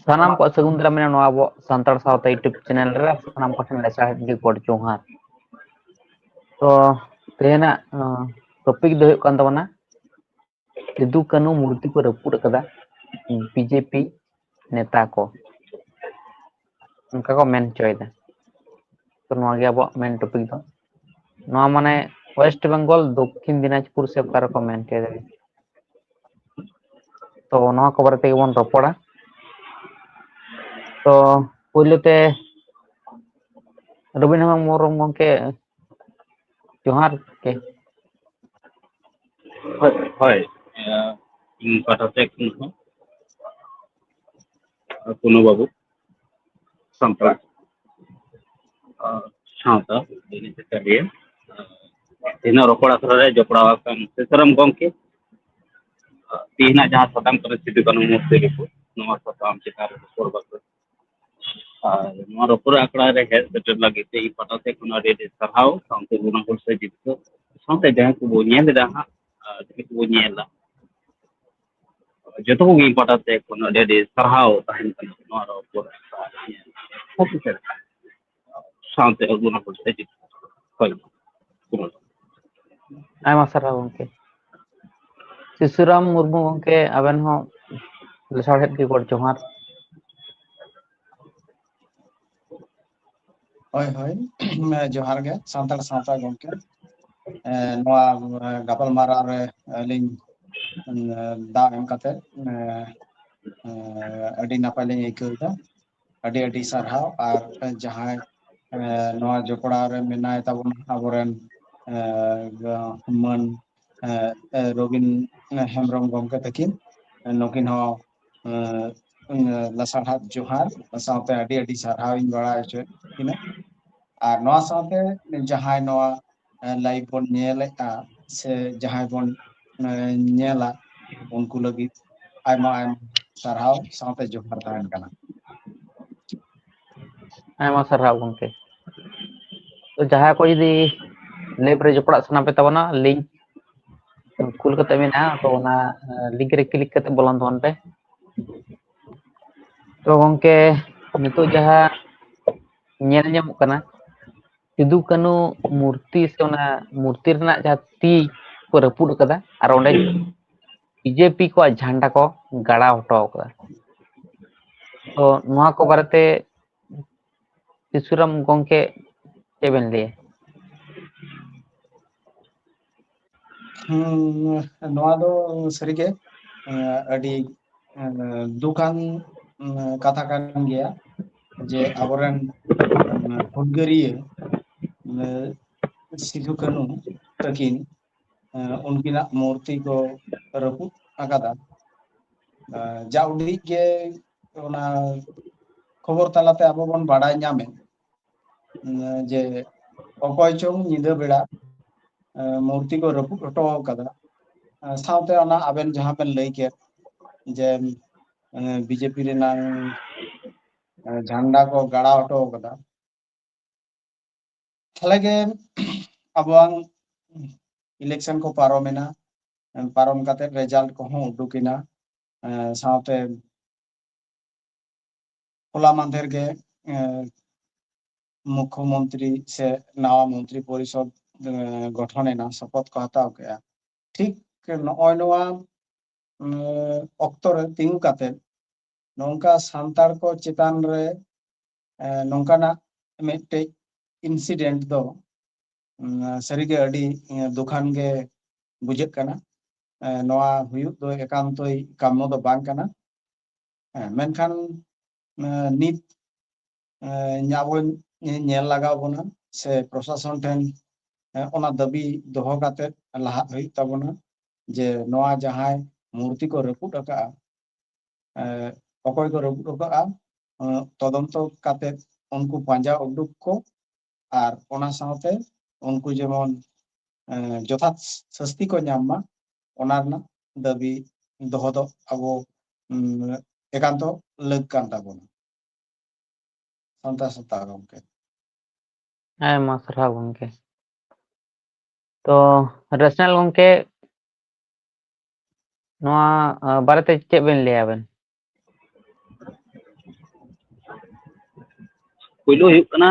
Sanam ko sagun dalam mina no abo santar sauta YouTube channel re sanam ko thene sa di kod chunghar. To tehena topik do huyuk kan tabana Sidhu Kanu murti ko rapud kada BJP neta ko unka ko men choida. To noa ge abo men topik do noa mane West Bengal Dokhin Dinajpur se okar ko men choida. To noa ko barate bon ropoda. To pulute Robin Hamang Morom gongke Johar ke হয় পাঠাতে কোনো বাবু সম্প্রাক সাঁওতা কারিয়ে ᱛᱤᱱᱟᱹᱜ ᱨᱚᱯᱚᱲ ᱟᱠᱷᱲᱟ ᱨᱮ ᱡᱚᱯᱲᱟᱣ ᱟᱠᱟᱱ ᱥᱮᱥᱨᱟᱢ ᱜᱚᱢᱠᱮ ᱛᱤᱦᱤᱧᱟᱜ ᱡᱟᱦᱟᱸ ᱥᱟᱛᱟᱢ ᱠᱟᱱᱟ ᱥᱤᱫᱩ ᱠᱟᱹᱱᱩ ᱢᱩᱨᱛᱤ ᱨᱤᱯᱳᱨᱴ ᱱᱚᱣᱟ ᱥᱟᱛᱟᱢ ᱪᱮᱛᱟᱱ ᱨᱮ ᱨᱚᱯᱚᱲ ᱵᱟᱠᱷᱨᱟ ᱟᱨ ᱱᱚᱣᱟ ᱨᱚᱯᱚᱲ ᱟᱠᱷᱲᱟ ᱨᱮ ᱦᱮᱡ ᱥᱮᱴᱮᱨ ᱞᱟᱹᱜᱤᱫ ᱛᱮ ᱤᱧ ᱯᱟᱦᱴᱟ ᱥᱮᱫ ᱠᱷᱚᱱ ᱟᱹᱰᱤ ᱟᱹᱰᱤ ᱥᱟᱨᱦᱟᱣ ᱥᱟᱶᱛᱮ ᱜᱩᱱᱟᱹᱦᱩᱞ ᱥᱮ ᱡᱤᱵᱠᱟᱹ ᱥᱟᱶᱛᱮ ᱡᱟᱦᱟᱸᱭ ᱠᱚᱵᱚ ᱧᱮᱞ ᱮᱫᱟ ᱦᱟᱸᱜ ᱡᱟᱦᱟᱸᱭ ᱠᱚᱵᱚ ᱧᱮᱞᱟ ᱡᱚᱛᱚ ᱠᱚᱜᱮ ᱤᱧ ᱯᱟᱦᱴᱟ ᱥᱮᱫ ᱠᱷᱚᱱ ᱟᱹᱰᱤ ᱟᱹᱰᱤ ᱥᱟᱨᱦᱟᱣ ᱛᱟᱦᱮᱱ ᱠᱟᱱᱟ ᱱᱚᱣᱟ ᱨᱚᱯᱚᱲ ᱟᱠᱷᱲᱟ ᱥᱟᱶᱛᱮ ᱜᱩᱱᱟᱹᱦᱩᱞ ᱥᱮ ᱡᱤᱵᱠᱟᱹ ᱦᱳᱭ ayma sarha gongke Sisuram Murmu gongke aben ho lesar het di kod Johar. Hoi hoi johar ge santar santa gomke noa gapal mara re ling da em kate adi napay ling ikeu da adi sarhaw ar jahay noa jopड़ा re menay tabon aboren man Robin Hemrom gomke takin nokin ho lasarhat johar saute adi sarhaw in bada hoche ina আর নোয়া সাথে যাহাই নোয়া live বন ñeleta se jahay bon ñela unku lagi ayma sarhaw saute johar tahan kana Ayma sarha gongke to jahay ko jodi lab re jopड़ा sana pe tabana link kul kate mena to ona link re klik kate bolan ton pe to gongke nitu jaha ñel ñamuk kana Sidhu Kanu murti se ona murti rena jaha ti ko rapud kada ar onde BJP ko jhanda ko gada hoto kada. To noa ko barate Sisuram gongke cheben liye noa do sarige adi dukan kata kan gaya je aboren hudgariye Sidhu Kanu takin unkina murti ko rapud akada jaudi ge ona খবর তালাতে আবো বন বাড়াই ñame যে অকয় চং ñida বেড়া মূর্তি ko rapud hoto kada সাথে ona aben jahan ben lay ke je BJP renang झंडा को गाड़ा होटो kada thalage abang election ko paromena parom kate result ko ho udukina साथे होला मांधेर के मुख्यमंत्री से नवा मंत्री परिषद गठन एना शपथ को हताव के ठीक नय नवा अक्तो रे तिंगु काते नोंका सांतार को चितान रे नोंकाना मिटे इंसिडेंट दो सरीगे अडी दुखान गे बुझे कना नवा हुयुक दो एकांतोई कामो दो बांग कना मेनखान नित ñabon ñel lagaw bona se প্রশাসন ঠেন ona dabi doho kate laha hoy tabona je noa jahay murti ko rapud aka okoy ko rapud aka তদন্ত kate unku panja uduk ko ar ona saute unku jemon যথাৎ শাস্তি ko ñamma onar na dabi doho do abo ekanto leg kan tabona Santal ᱥᱟᱶᱛᱟ ᱜᱚᱝᱠᱮ᱾ ᱟᱭᱢᱟ ᱥᱟᱨᱦᱟᱣ ᱜᱚᱝᱠᱮ᱾ ᱛᱚ ᱨᱮᱥᱱᱟᱞ ᱜᱚᱝᱠᱮ ᱱᱚᱣᱟ ᱵᱟᱨᱮᱛᱮ ᱪᱮᱫ ᱵᱮᱱ ᱞᱟᱹᱭᱟ ᱵᱮᱱ? ᱯᱳᱭᱞᱳ ᱦᱩᱭᱩᱜ ᱠᱟᱱᱟ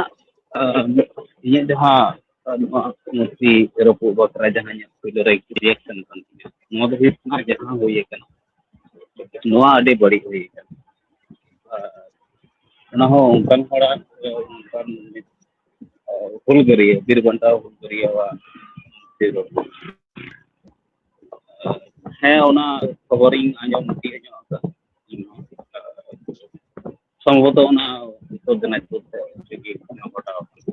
ᱤᱧᱟᱹᱜ ᱡᱟᱦᱟᱸ ᱱᱚᱣᱟ ᱢᱩᱨᱛᱤ ᱨᱟᱹᱯᱩᱫ ᱵᱟᱠᱷᱨᱟ ᱡᱟᱦᱟᱸ ᱤᱧᱟᱹᱜ ᱯᱳᱭᱞᱳ ᱨᱮ ᱨᱤᱭᱮᱠᱥᱚᱱ ᱠᱟᱱ ᱛᱤᱧᱟᱹ, ᱱᱚᱣᱟ ᱫᱚ ᱦᱩᱭᱩᱜ ᱠᱟᱱᱟ ᱡᱟᱦᱟᱸ ᱦᱩᱭ ᱟᱠᱟᱱᱟ ᱱᱚᱣᱟ ᱟᱹᱰᱤ ᱵᱟᱹᱲᱤᱡ ᱦᱩᱭ ᱟᱠᱟᱱᱟ᱾ ᱚᱱᱟ ᱦᱚᱸ ᱚᱱᱠᱟᱱ ᱦᱚᱲᱟᱜ ᱚᱱᱠᱟᱱ ᱦᱩᱞᱜᱟᱹᱨᱤᱭᱟᱹ ᱵᱤᱨ ᱵᱟᱱᱴᱟ ᱦᱩᱞᱜᱟᱹᱨᱤᱭᱟᱹᱣᱟᱜ ᱦᱮᱸ ᱚᱱᱟ ᱠᱷᱚᱵᱚᱨᱤᱧ ᱟᱸᱡᱚᱢ ᱛᱤᱭᱳᱜ ᱧᱚᱜ ᱟᱠᱟᱫᱟ ᱤᱧᱦᱚᱸ᱾ ᱥᱚᱢᱵᱷᱚᱵᱚᱛᱚ ᱚᱱᱟ ᱩᱛᱛᱚᱨ ᱫᱤᱱᱟᱡᱽᱯᱩᱨ ᱨᱮᱜᱮ ᱜᱷᱚᱴᱟᱣ ᱟᱠᱟᱱᱟ᱾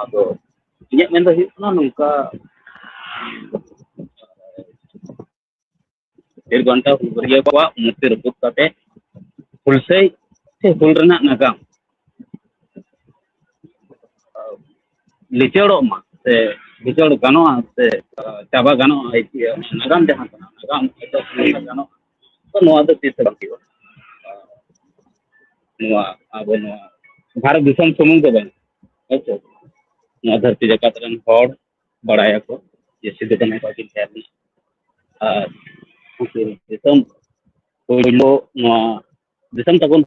ᱟᱫᱚ ᱤᱧᱟᱹᱜ ᱢᱮᱱ ᱫᱚ ᱦᱩᱭᱩᱜ ᱠᱟᱱᱟ ᱱᱚᱝᱠᱟ ᱵᱤᱨ ᱵᱟᱱᱴᱟ ᱦᱩᱞᱜᱟᱹᱨᱤᱭᱟᱹ ᱠᱚᱣᱟᱜ ᱢᱩᱨᱛᱤ ᱨᱟᱹᱯᱩᱫ ᱠᱟᱛᱮ ᱦᱩᱞᱥᱟᱹᱭ ᱥᱮ ᱦᱩᱞ ᱨᱮᱱᱟᱜ ᱱᱟᱜᱟᱢ ᱞᱤᱪᱟᱹᱲᱚᱜ ᱢᱟ ᱥᱮ ᱞᱤᱪᱟᱹᱲ ᱜᱟᱱᱚᱜᱼᱟ ᱥᱮ ᱪᱟᱵᱟ ᱜᱟᱱᱚᱜᱼᱟ ᱱᱟᱜᱟᱢ ᱡᱟᱦᱟᱸ ᱠᱟᱱᱟ ᱱᱟᱜᱟᱢ ᱜᱟᱱᱚᱜᱼᱟ, ᱛᱚ ᱱᱚᱣᱟ ᱫᱚ ᱛᱤᱥ ᱦᱚᱸ ᱵᱟᱝ ᱦᱩᱭᱩᱜᱼᱟ᱾ ᱱᱚᱣᱟ ᱟᱵᱚ ᱱᱚᱣᱟ ᱵᱷᱟᱨᱚᱛ ᱫᱤᱥᱚᱢ ᱥᱩᱢᱩᱝ ᱫᱚ ᱵᱟᱝ, ᱦᱮᱸᱥᱮ ᱱᱚᱣᱟ ᱫᱷᱟᱹᱨᱛᱤ ᱡᱟᱠᱟᱛ ᱨᱮᱱ ᱦᱚᱲ ᱵᱟᱲᱟᱭᱟᱠᱚ ᱡᱮ ᱥᱤᱫᱩ ᱠᱟᱹᱱᱦᱩ ᱛᱟᱹᱠᱤᱱ ᱛᱟᱦᱮᱸ ᱞᱮᱱᱟ ᱟᱨ ᱫᱤᱥᱚᱢ ᱯᱳᱭᱞᱳ ᱱᱚᱣᱟ ᱫᱤᱥᱚᱢ ᱛᱟᱵᱚᱱ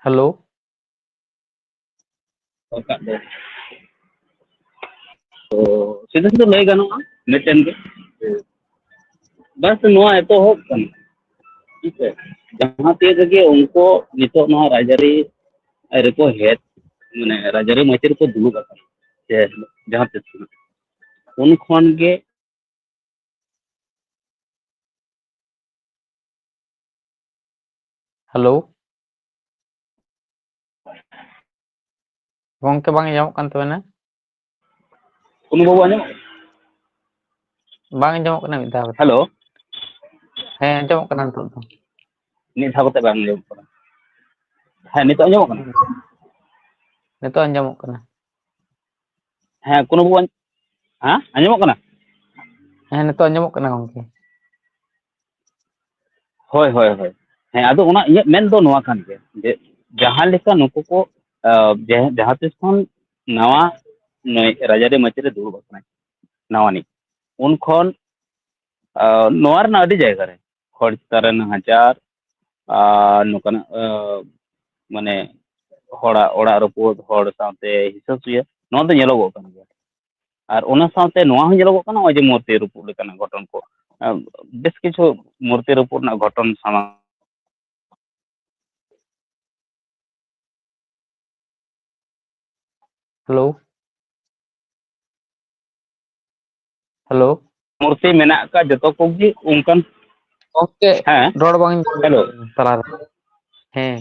ᱦᱮᱞᱳ ᱟᱠᱟᱫ ᱫᱚ ᱛᱚ ᱥᱤᱫᱷᱟᱹ ᱥᱤᱫᱷᱟᱹ ᱞᱟᱹᱭ ᱜᱟᱱᱚᱜᱼᱟ ᱢᱤᱫᱴᱮᱱ ᱜᱮ ᱵᱟᱥ ᱱᱚᱣᱟ ᱮᱛᱚᱦᱚᱵ ᱠᱟᱱᱟ᱾ ᱴᱷᱤᱠ ᱥᱮ ᱡᱟᱦᱟᱸ ᱛᱤᱥ ᱨᱮᱜᱮ ᱩᱱᱠᱩ ᱱᱤᱛᱚᱜ ᱱᱚᱣᱟ ᱨᱟᱡᱽᱟᱹᱨᱤ ᱨᱮᱠᱚ ᱦᱮᱡ ᱢᱟᱱᱮ ᱨᱟᱡᱽᱟᱹᱨᱤ ᱢᱟᱹᱪᱤ ᱨᱮᱠᱚ ᱫᱩᱲᱩᱵ ᱟᱠᱟᱱᱟ ᱥᱮ ᱡᱟᱦᱟᱸ ᱛᱤᱥ ᱠᱷᱚᱱᱟᱜ ᱩᱱ ᱠᱷᱚᱱ ᱜᱮ ᱦᱮᱞᱳ ᱜᱚᱝᱠᱮ ᱵᱟᱝ ᱟᱸᱡᱚᱢᱚᱜ ᱠᱟᱱ ᱛᱟᱵᱮᱱᱟ? ᱠᱳᱱᱳ ᱵᱟᱵᱩ ᱟᱸᱡᱚᱢᱚᱜ ᱵᱟᱝ ᱟᱸᱡᱚᱢᱚᱜ ᱠᱟᱱᱟ ᱢᱤᱫ ᱫᱷᱟᱣ ᱠᱟᱛᱮ᱾ ᱦᱮᱞᱳ ᱦᱮᱸ ᱟᱸᱡᱚᱢᱚᱜ ᱠᱟᱱᱟ ᱱᱤᱛᱚᱜ ᱫᱚ᱾ ᱢᱤᱫ ᱫᱷᱟᱣ ᱠᱟᱛᱮ ᱵᱟᱝ ᱟᱸᱡᱚᱢᱚᱜ ᱠᱟᱱᱟ᱾ ᱦᱮᱸ ᱱᱤᱛᱚᱜ ᱟᱸᱡᱚᱢᱚᱜ ᱠᱟᱱᱟ? ᱱᱤᱛᱚᱜ ᱟᱸᱡᱚᱢᱚᱜ ᱠᱟᱱᱟ᱾ ᱦᱮᱸ ᱠᱳᱱᱳ ᱵᱟᱵᱩ ᱦᱮᱸ ᱟᱸᱡᱚᱢᱚᱜ ᱠᱟᱱᱟ? ᱦᱮᱸ ᱱᱤᱛᱚᱜ ᱟᱸᱡᱚᱢᱚᱜ ᱠᱟᱱᱟ ᱜᱚᱝᱠᱮ᱾ ᱦᱳᱭ ᱦᱳᱭ ᱦᱳᱭ ᱦᱮᱸ ᱟᱫᱚ ᱚᱱᱟ ᱤᱧᱟᱹᱜ ᱢᱮᱱ ᱫᱚ ᱱᱚᱣᱟ ᱠᱟᱱ ᱜᱮᱭᱟ ᱡᱮ ᱡᱟᱦᱟᱸ ᱞᱮᱠᱟ ᱱᱩᱠᱩ ko ᱡᱟᱦᱟᱸ ᱛᱤᱥ ᱠᱷᱚᱱ ᱱᱟᱣᱟ ᱱᱩᱭ ᱨᱟᱡᱽᱟᱹᱨᱤ ᱢᱟᱹᱪᱤ ᱨᱮ ᱫᱩᱲᱩᱵ ᱟᱠᱟᱱᱟᱭ ᱱᱟᱣᱟᱱᱤᱡ ᱩᱱ ᱠᱷᱚᱱ ᱱᱚᱣᱟ ᱨᱮᱱᱟᱜ ᱟᱹᱰᱤ ᱡᱟᱭᱜᱟ ᱨᱮ ᱦᱚᱲ ᱪᱮᱛᱟᱱ ᱨᱮ ᱱᱟᱦᱟᱪᱟᱨ ᱟᱨ ᱱᱚᱝᱠᱟᱱᱟᱜ ᱢᱟᱱᱮ ᱦᱚᱲᱟᱜ ᱚᱲᱟᱜ ᱨᱟᱹᱯᱩᱫ ᱦᱚᱲ ᱥᱟᱶᱛᱮ ᱦᱤᱥᱟᱹ ᱥᱩᱭᱟᱹ ᱱᱚᱣᱟ ᱫᱚ ᱧᱮᱞᱚᱜᱚᱜ ᱠᱟᱱ ᱜᱮᱭᱟ᱾ ᱟᱨ ᱚᱱᱟ ᱥᱟᱶᱛᱮ ᱱᱚᱣᱟ ᱦᱚᱸ ᱧᱮᱞᱚᱜᱚᱜ ᱠᱟᱱᱟ ᱱᱚᱜᱼᱚᱭ ᱡᱮ ᱢᱩᱨᱛᱤ ᱨᱟᱹᱯᱩᱫ ᱞᱮᱠᱟᱱᱟᱜ ᱜᱷᱚᱴᱚᱱ ᱠᱚ ᱵᱮᱥ ᱠᱤᱪᱷᱩ ᱢᱩᱨᱛᱤ ᱨᱟᱹᱯᱩᱫ ᱨᱮᱱᱟᱜ ᱜᱷᱚᱴᱚᱱ ᱥᱟᱢᱟᱝ ᱦᱮᱞᱳ ᱦᱮᱞᱳ ᱢᱩᱨᱛᱤ ᱢᱮᱱᱟᱜ ᱟᱠᱟᱫ ᱡᱚᱛᱚ ᱠᱚᱜᱮ ᱚᱱᱠᱟᱱ ᱜᱚᱝᱠᱮ ᱦᱮᱸ ᱨᱚᱲ ᱵᱟᱝ ᱟᱸᱡᱚᱢᱚᱜ ᱦᱮᱞᱳ ᱛᱟᱞᱟᱨᱮ ᱦᱮᱸ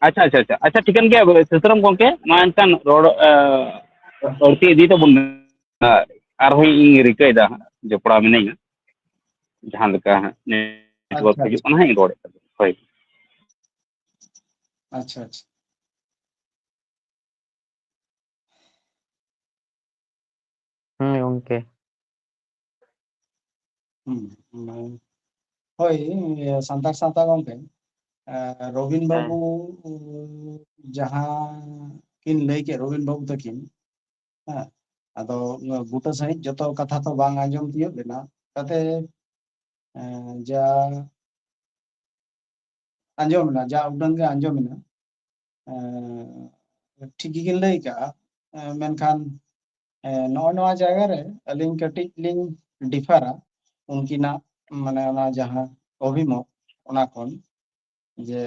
ᱟᱪᱪᱷᱟ ᱟᱪᱪᱷᱟ ᱟᱪᱪᱷᱟ ᱟᱪᱪᱷᱟ ᱴᱷᱤᱠᱟᱹᱱ ᱜᱮᱭᱟ ᱥᱩᱛᱨᱟᱢ ᱜᱚᱢᱠᱮ ᱢᱟ ᱮᱱᱠᱷᱟᱱ ᱨᱚᱲ ᱵᱟᱹᱲᱛᱤ ᱤᱫᱤ ᱛᱟᱵᱚᱱ ᱢᱮ ᱟᱨᱦᱚᱸ ᱤᱧ ᱨᱤᱠᱟᱹᱭᱮᱫᱟ ᱦᱟᱸᱜ ᱡᱚᱯᱲᱟᱣ ᱢᱤᱱᱟᱹᱧᱟ ᱡᱟᱦᱟᱸ ᱞᱮᱠᱟ ᱦᱟᱸᱜ ᱱᱮᱴᱣᱟᱨᱠ ᱟᱪᱪᱷᱟ ᱦᱤᱡᱩᱜ ᱟᱪᱪᱷᱟ ᱠᱟᱱᱟ ᱦᱟᱸᱜ ᱤᱧ ᱨᱚᱲᱮᱫ ᱛᱟᱵᱚᱱ ᱦᱳᱭ ᱟᱪᱪᱷᱟ ᱟᱪᱪᱷᱟ ᱦᱮᱸ ᱜᱚᱝᱠᱮ ᱦᱳᱭ ᱥᱟᱱᱛᱟᱲ ᱥᱟᱶᱛᱟ ᱜᱚᱝᱠᱮ ᱨᱚᱵᱤᱱ ᱦᱮᱸ ᱵᱟᱹᱵᱩ ᱡᱟᱦᱟᱸ ᱠᱤᱱ ᱞᱟᱹᱭ ᱠᱮᱫ ᱨᱚᱵᱤᱱ ᱵᱟᱹᱵᱩ ᱛᱟᱹᱠᱤᱱ ᱦᱮᱸ ᱟᱫᱚ ᱵᱩᱴᱟᱹ ᱥᱟᱺᱦᱤᱡ ᱡᱚᱛᱚ ᱠᱟᱛᱷᱟ ᱛᱚ ᱵᱟᱝ ᱟᱸᱡᱚᱢ ᱛᱤᱭᱳᱜ ᱞᱮᱱᱟ ᱛᱟᱛᱮ ᱡᱟ ᱟᱸᱡᱚᱢᱮᱱᱟ ᱡᱟ ᱩᱰᱟᱹᱝ ᱜᱮ ᱟᱸᱡᱚᱢᱮᱱᱟ ᱴᱷᱤᱠ ᱜᱮᱠᱤᱱ ᱞᱟᱹᱭ ᱠᱟᱜᱼᱟ ᱢᱮᱱᱠᱷᱟᱱ ᱱᱚᱜᱼᱚᱭ ᱱᱚᱣᱟ ᱡᱟᱭᱜᱟ ᱨᱮ ᱟᱹᱞᱤᱧ ᱠᱟᱹᱴᱤᱡ ᱞᱤᱧ ᱰᱤᱯᱷᱟᱨᱟ ᱩᱱᱠᱤᱱᱟᱜ ᱢᱟᱱᱮ ᱚᱱᱟ ᱡᱟᱦᱟᱸ ᱚᱵᱷᱤᱢᱚᱛ ᱚᱱᱟ ᱠᱷᱚᱱ ᱡᱮ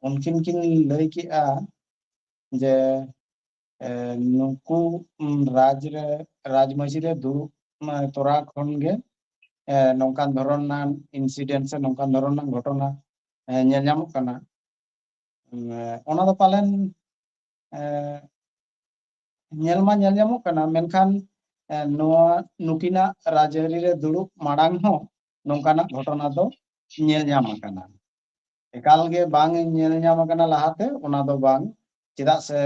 ᱩᱱᱠᱤᱱ ᱠᱤᱱ ᱞᱟᱹᱭ ᱠᱮᱜᱼᱟ ᱡᱮ ᱱᱩᱠᱩ ᱨᱟᱡᱽ ᱢᱟᱹᱪᱤ ᱨᱮ ᱫᱩᱲᱩᱵ ᱛᱚᱨᱟ ᱠᱷᱚᱱ ᱜᱮ ᱱᱚᱝᱠᱟᱱ ᱫᱷᱚᱨᱚᱱ ᱨᱮᱱᱟᱜ ᱤᱱᱥᱤᱰᱮᱱᱴ ᱥᱮ ᱱᱚᱝᱠᱟᱱ ᱫᱷᱚᱨᱚᱱ ᱨᱮᱱᱟᱜ ᱜᱷᱚᱴᱚᱱᱟ ᱧᱮᱞ ᱧᱟᱢᱚᱜ ᱠᱟᱱᱟ ᱚᱱᱟ ᱫᱚ ᱯᱟᱞᱮᱱ ᱧᱮᱞ ᱢᱟ ᱧᱮᱞ ᱧᱟᱢᱚᱜ ᱠᱟᱱᱟ ᱢᱮᱱᱠᱷᱟन ᱱᱚᱣᱟ ᱱᱩᱠᱤᱱᱟᱜ ᱨᱟᱡᱽᱟᱹᱨᱤ ᱨᱮ ᱫᱩᱲᱩᱵ ᱢᱟᱲᱟᱝ ᱦᱚᱸ ᱱᱚᱝᱠᱟᱱᱟᱜ ᱜᱷᱚᱴᱚᱱᱟ ᱫᱚ ᱧᱮᱞ ᱧᱟᱢ ᱟᱠᱟᱱᱟ ᱮᱠᱟᱞ ᱜᱮ ᱵᱟᱝ ᱧᱮᱞ ᱧᱟᱢ ᱟᱠᱟᱱᱟ ᱞᱟᱦᱟᱛᱮ ᱚᱱᱟ ᱫᱚ ᱵᱟᱝ ᱪᱮᱫᱟᱜ ᱥᱮ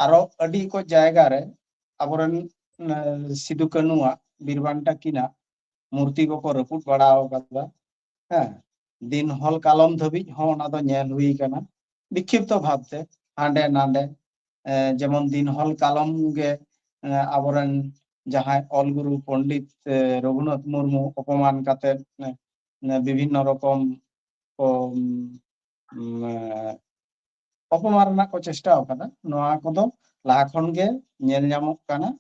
ᱟᱨᱚ ᱟᱹᱰᱤ ᱚᱠᱚᱡ ᱡᱟᱭᱜᱟ ᱨᱮ ᱟᱵᱚᱨᱮᱱ ᱥᱤᱫᱩ ᱠᱟᱹᱱᱩᱣᱟᱜ ᱵᱤᱨ ᱵᱟᱱᱴᱟ ᱠᱤᱱᱟᱜ मूर्ति को रपुट बड़ाव कदा हाँ दिन हल कालम धबिज हो ना दो नेल हुई कना विक्षिप्त भावते हांडे नांडे जेमन दिन हल कालम गे आबरन जहां अलगुरु पंडित रघुनाथ मुर्मू अपमान काते विभिन्न रकम को अपमान रना को चेष्टा कदा नोआ कोदो लाहा खन गे नेल ᱧᱟᱢᱚᱜ ᱠᱟᱱᱟ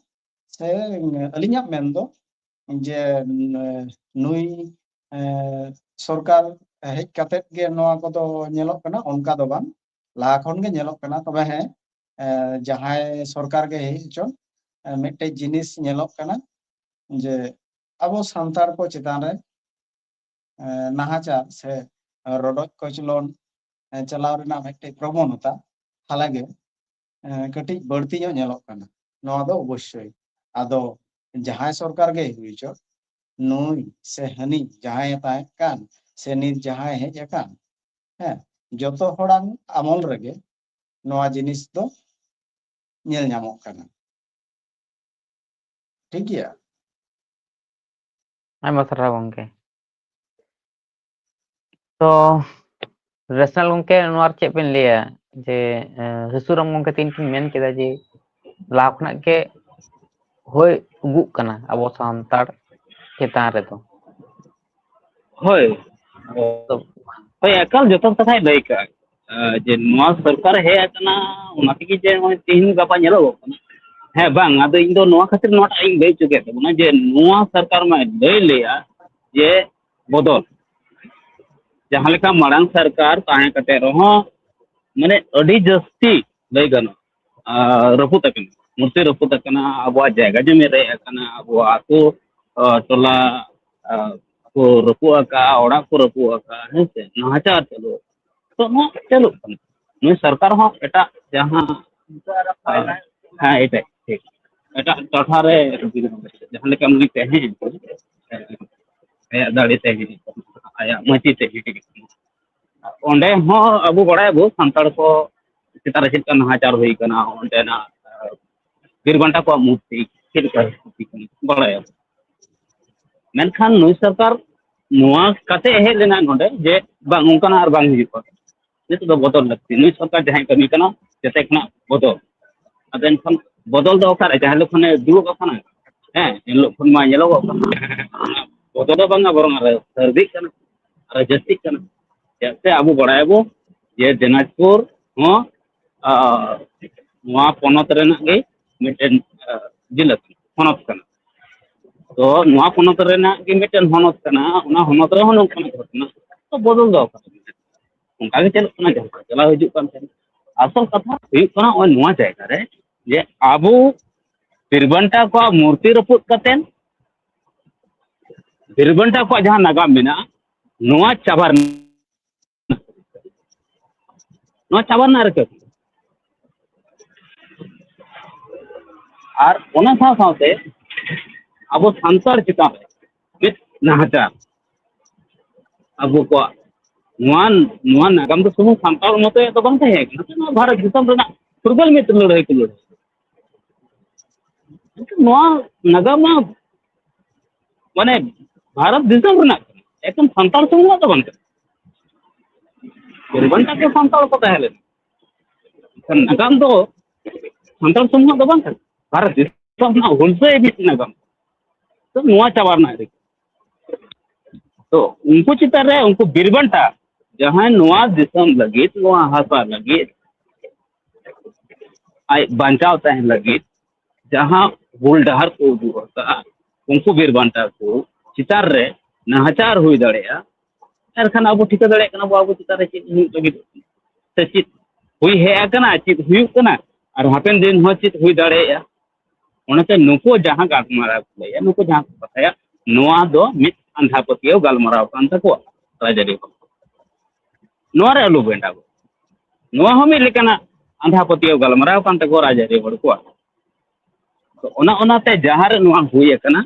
से अलिᱧᱟᱜ मेन दो जे नुई सरकार हेज काते गे नोआ कोदो ñeᱞᱚᱜ कना उनका दो बांग लाहा खन गे ñeᱞᱚᱜ कना तबे हे जहां सरकार गे हेज चो मिट्टे जिनिस ñeᱞᱚᱜ कना जे अबो सांतार को चितान रे नाहाचार से रडोज कचलोन चलाव रेना मिट्टे प्रवणता हालागे कटिज बढ़ती ñeᱞᱚᱜ कना नोआ दो अवश्य आदो जहां सरकार गे हुई चो नुई से हनी जहां ताए कान से नित जहां हेज अकान है जतो होड़ांग अमल रगे नोआ जिनिस दो ñेल ᱧᱟᱢᱚᱜ कना ठीक गया आयमा सारा गंके तो रेशनल गंके नोआर चेक बिन लिया जे हिसुराम गंके तीन किन मेन केदा जे लाभ खना के होय उगुक कना अबो सांतार चेतान रे तो होय तो होय एकाल जतन कथा लई का जे नोआ सरकार हे अकना उना तिगी जे तीन गापा ñeᱞᱚᱜ कना है बांग आदो इन दो नोआ खातिर नोटा इन लई चुके तबना जे नोआ सरकार में लई लिया जे बदल जहां लेका मारांग सरकार ताहे कते रहो माने अडी जस्ती लई गनो रपुत अकना मूर्ति रपुत अकना अबवा जायगा जमी रे अकना अबवा आतो टोला को रपु अका ओड़ा को रपु अका है से नाचार चलो तो नो चलो नुई सरकार हो एटा जहां हाँ एटा ठीक एटा टठा रे जहां लेका मुई तहे आया दाड़ी तहे आया मची तहे ओंडे हो अबु बड़ाय बो संताड़ को चितार चित नाचार हुई कना ओंडे ना बीरबंटा को मूर्ति चित का बड़ाय मेनखान नुई सरकार नुआ काते हे लेना नोडे जे बांग उनकाना आर बांग हिजु नित दो बदल लगती नुई सरकार जहां कमी कना जते खना बदल अदेन खन बदल दो ओकारे जहां लोग खने दुब कना हैं इन लोग खन मा ñeᱞᱚᱜ कना बदल दो बांगा बरंग आर सर्दी कना आर जस्ती कना जैसे अबु बड़ायबो ये दिनाजपुर हो नुआ पोनत रेना गे मिटेन जिला पोनत कना तो नुआ पोनत रेना गे मिटेन होनत कना उना होनत रे होनत कना तो बदल दो उनका के चलो कना जहां चला हिजु कान असल कथा हुई कना ओय नुआ जायगा रे जे अबु बिरबंटा को मूर्ति रपुत कतेन बिरबंटा को जहां नागाम मेना नुआ चाबार नुआ चाबार ना रखे और ओना साथे अब सांतार चिता मित नाहाचार अब को नुआ नागाम तो सुमु सांतार मते तो बांग थाहे ना भारत दिसम रेना फुरगल में लड़ाई को लड़ाई नुआ नागाम माने भारत दिसम रेना एकदम सांतार सुमु तो बांग बिरबंटा के सांतार को ताहेले नागाम तो सांतार सुमु तो बांग भारत दिसम ना हुलसे बित नागाम तो नुआ चाबार ना तो उनको चितार रे उनको बिरबंटा जहां नुआ दिसम लगित नुआ हासा लगित आई बांचाव तहन लगित जहां हुल डहर को उदुगता उनको बिरबंटा को चितार रे नाचार हुई दड़ेया एरखान अब ठिका दड़े कना बाबू चितार रे चित हुई लगित से चित हुई हे कना चित हुई कना और हापेन दिन हो चित हुई दड़ेया ओनते नुको जहां गालमारा लया नुको जहां बताया नुआ दो मित अंधापतियो गालमाराव कान तको राजरी नुआ रे अलु बेंडा नुआ हो मित लेकना अंधापतियो गालमाराव कान तको राजरी हड़ को तो ओनाते जहां रे नुआ हुई कना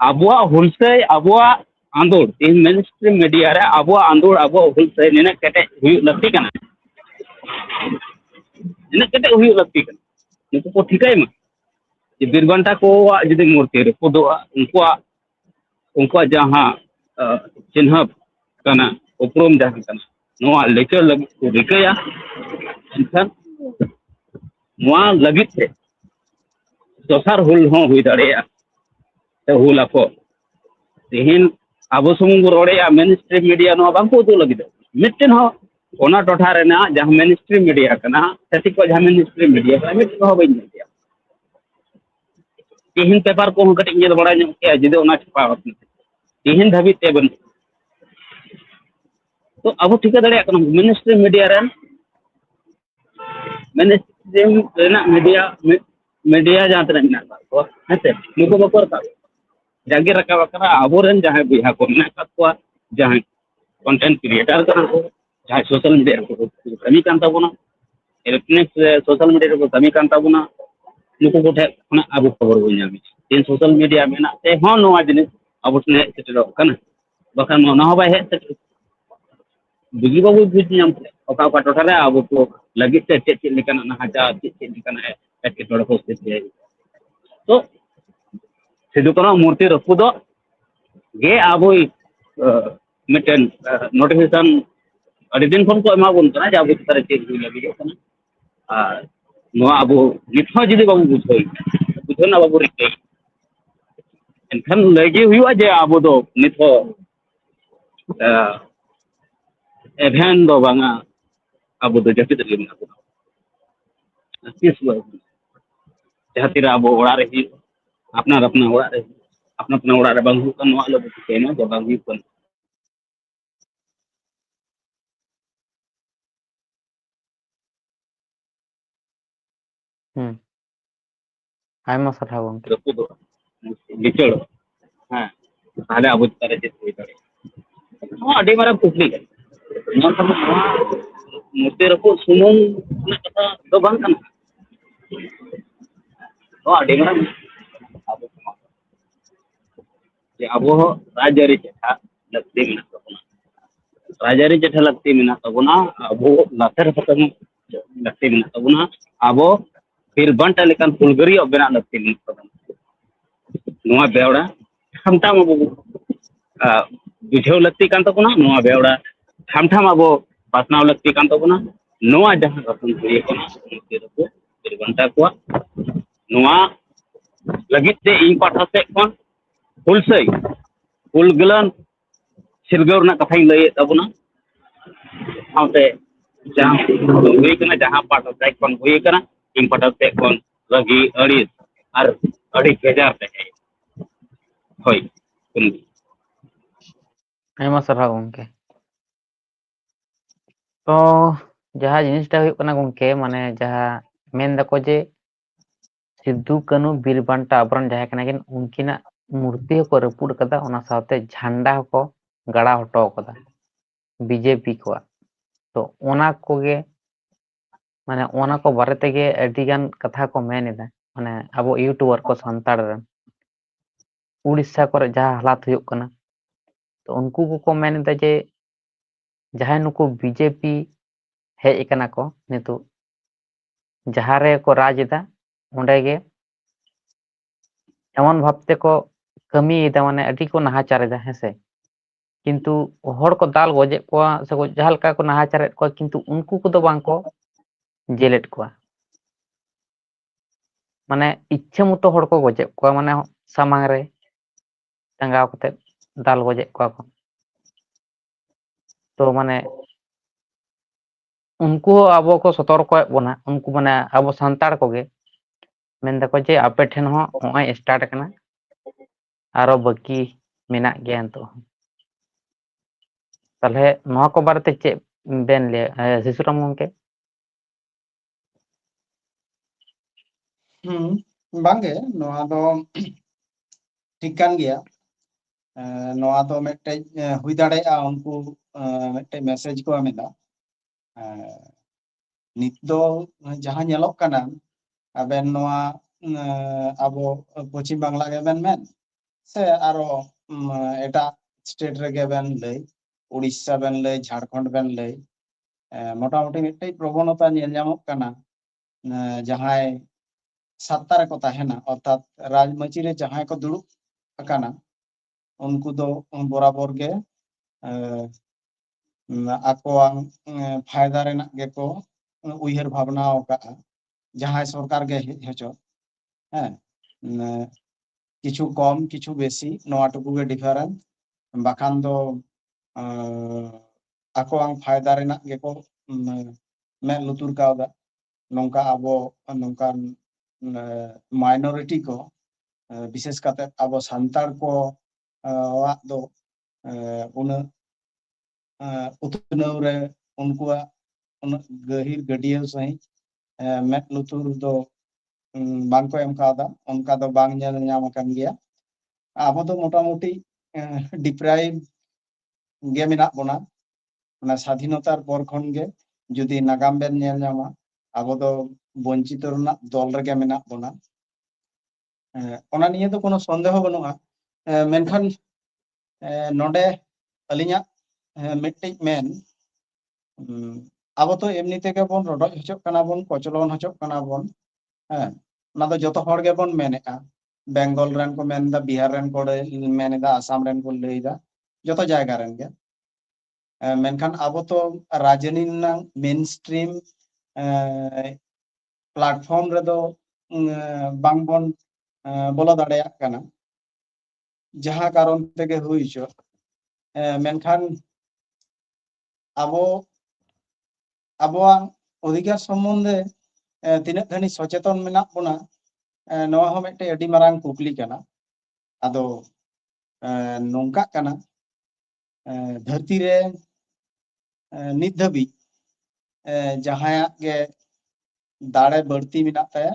अबुआ हुलसे अबुआ आंदोड़ इन मेन स्ट्रीम मीडिया रे अबुआ आंदोड़ अबुआ हुलसे निने केटे हुई लगती कना निने केटे हुई लगती कना नुको को ठिकाय मा बिरबंटा को जुदी मूर्ति रे पुदोआ उनको उनको जहाँ चिन्ह करना उपरूम जहाँ करना नोआ लेकर लगी को रिकया एनखान नोआ लगी थे दोसर हुल हो हुई दाड़ेया ते हुल ako तिहिन आबो सुमुंग रोड़ेया मेन स्ट्रीम मीडिया नोआ बांको दो लगी दे मिटन हो ओना टोठा रेना जहाँ मेन स्ट्रीम मीडिया करना सेति को जहाँ मेन स्ट्रीम मीडिया करना मिटन हो बइन दिया तिहिन पेपर को हम कटिंग ये बड़ा के जिदे ओना छपा तिहिन धाबी ते बन तो अब ठीक है main stream media run main stream media media जहाँ तक मेना को हेते नुको बकर का जागे रखा करा अबोरन जहाँ बिहा को मेना को जहाँ कंटेंट क्रिएटर करा को जहाँ सोशल मीडिया को कमी कान ताबोना इलेक्ट्रॉनिक्स सोशल मीडिया को कमी कान ताबोना नुको को ठे खना अब खबर हो जामी तीन सोशल मीडिया मेना ते हो नोआ जिनिस अब उसने सेटरो कना बखान ना हो बाय हे बुझी बाबू बुझ नाम ओका ओका टोठा रे अब को लगी ते चेक लेकन ना हाजा चेक लेकन है एक टोड़ को स्थिति है तो सिदु कनो मूर्ति रपु दो गे आबो मिटन नोटिफिकेशन अड़ी दिन फोन को एमा बुन कना जाबो तारे चेक हुई लगी कना आ नोआ आबो निथो जदी बाबू बुझोई बुझो ना बाबू रिके एनखान लगे हुआ जे आबो दो निथो एभेन दो बांगा अब दो जति तक लेना को किस जहाँ तीरा अब ओड़ा रही अपना ओड़ा रही अपना ओड़ा रे बांगु का नोआ लो केना जो बांगु को आयमा साथा गंके रपु दो लिचड़ हां ताले अब तारे जे होई दाड़े नोआ अडी मारा कुकली नोआ सब नोआ मूर्ति रपु सुमुंग ना कथा दो बांग कना नोआ अडी मारा अब जे अब राजरी चेठा लगती में राजरी चेठा लगती में तबना अब लातर पतन लगती में तबना अब फिर बंटा लेकन फुलगरी बेना लगती में तबना नोआ बेवड़ा हमटा मबो बुझेव लगती कान तबना नोआ बेवड़ा हमटा मबो पासनाव लगती कान तबना नोआ जहां रतन हुई कोना उनके रको फिर बंटा को नोआ लगित ते इन पाठा से कोन हुलसई हुलगलन सिरगौर ना कथा लय तबना साउते जहां हुई कना जहां पाठा से कोन हुई कना इन पाठा से कोन लगी अड़ी और अड़ी बेजार ते होय कुन आयमा साथा गंके तो जहाँ जिनिसटा हुई कना गंके माने जहाँ मेन दको जे सिद्धू कानू बीर बांटा अबरन जहाँ कना किन उनकिना मूर्ति को रपुड़ कदा ओना साथे झंडा को गड़ा हटो कदा बीजेपी को तो ओना कोगे माने ओना को बारे तेगे अडी गान कथा को मेनेदा माने अब यूट्यूबर को संताड़ रन उड़ीसा को जहाँ हालात हुई कना तो उनको को मेनेदा जे जहाँ नुको बीजेपी हेज कना को नितु जहाँ रे को राजदा ओंडे गे एमन भाबते को कमी माने अडी को नाहाचारेदा हेसे किंतु हर को दाल गजे को से को जहाँ लका को नाहाचारे को किंतु उनको को बांग को जेलेट को माने इच्छा मतो हर को गजे को माने सामांग रे टंगाव कते दाल गजे को तो माने उनको अब को सतर्क बना उनको माने अब संताड़ को गे मेन दको जे आपे ठेन हो होय स्टार्ट कना आरो बाकी मेना गया तो ताले नोआ को बारे चे बेन ले शिशुराम गंके बांगे नोआ दो ठीक कान गया नोआ दो मेटे हुई दाड़ेया उनको मेटे मैसेज को एमेदा नित दो जहां ñelok kana aben noa abo पश्चिम बांग्ला के बेन मेन से आरो एटा स्टेट रे के बेन लई उड़ीसा बेन लई झारखंड बेन लई मोटामुटी मिट्टे प्रवणता ñel ñamok kana जहां सत्ता रे को ताहेना अर्थात राजमंची रे जहां को दुड़ुब अकाना उनको दो बराबर गे आकोआं फायदा रेना गेको उयहर भावना ओका जहां सरकार गे हेचो हैं किछु कम किछु बेसी नोआ टुकु गे डिफरेंस बाखान दो आकोआं फायदा रेना गेको में लुतुर कावदा नौका आबो नौकान माइनॉरिटी को विशेष करते अब सान्ताड़ को वाक दो उन उतनव रे उनकुआ उन गहिर गडिया सही में लुतुर दो बांग को एम कादा उनका दो बांग नेल ᱧᱟᱢ akan gaya abo do motamuti deprive गे मेना बोना ना स्वाधीनतार पर खन गे जुदी नागाम बेन नेल ᱧᱟᱢᱟ abo do বঞ্চিত রনা দল রেগে মেনা बोना ओना निये तो कोनो संदेह बनुआ मेनखान नोडे अलिया मिट्टी मेन अब तो एमनी तेगे बन रडो हचोक कना बन कचलन हचोक कना बन ना तो जतो हर गे बन मेनेआ बेंगल रेन को मेनदा बिहार रेन को मेनेदा आसाम रेन को लेदा जतो जायगा रेन गे मेनखान अब तो राजनी ना मेन स्ट्रीम प्लेटफॉर्म रे दो बांग बन बोलो दाड़ेया कना जहां कारण तेगे हुई छो मेनखान अब आबोआ अधिकार सम्बन्धे तीना घनी सचेतन मेना बोना नोआ हो मेटे अडी मारांग कुकली कना आदो नोंका कना धरती रे नित धबी जहां गे दाड़े बढ़ती मेना ताया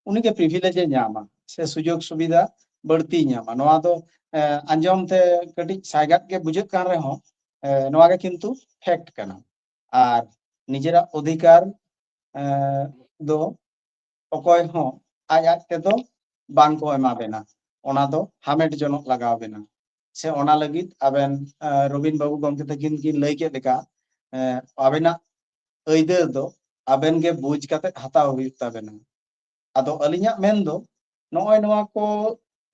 उनी के प्रिविलेज ᱧᱟᱢᱟ से सुजोग सुविधा बढ़ती ᱧᱟᱢᱟ नोआ दो अंजम ते कटी साइगात के बुझे कान रे हो नोआ के किंतु फैक्ट कना आर निजेरा अधिकार दो अकोय हो आज आज ते दो बांग को एमा बेना ओना दो हामेट जनक लगाव बेना से ओना लगित आबेन रबिन बाबू गमके तकिन किन लई के लेका आबेना अइदर दो आबेन गे बुझ काते हताव हुई ताबेना आदो अलिया मेन दो नोय नोआ को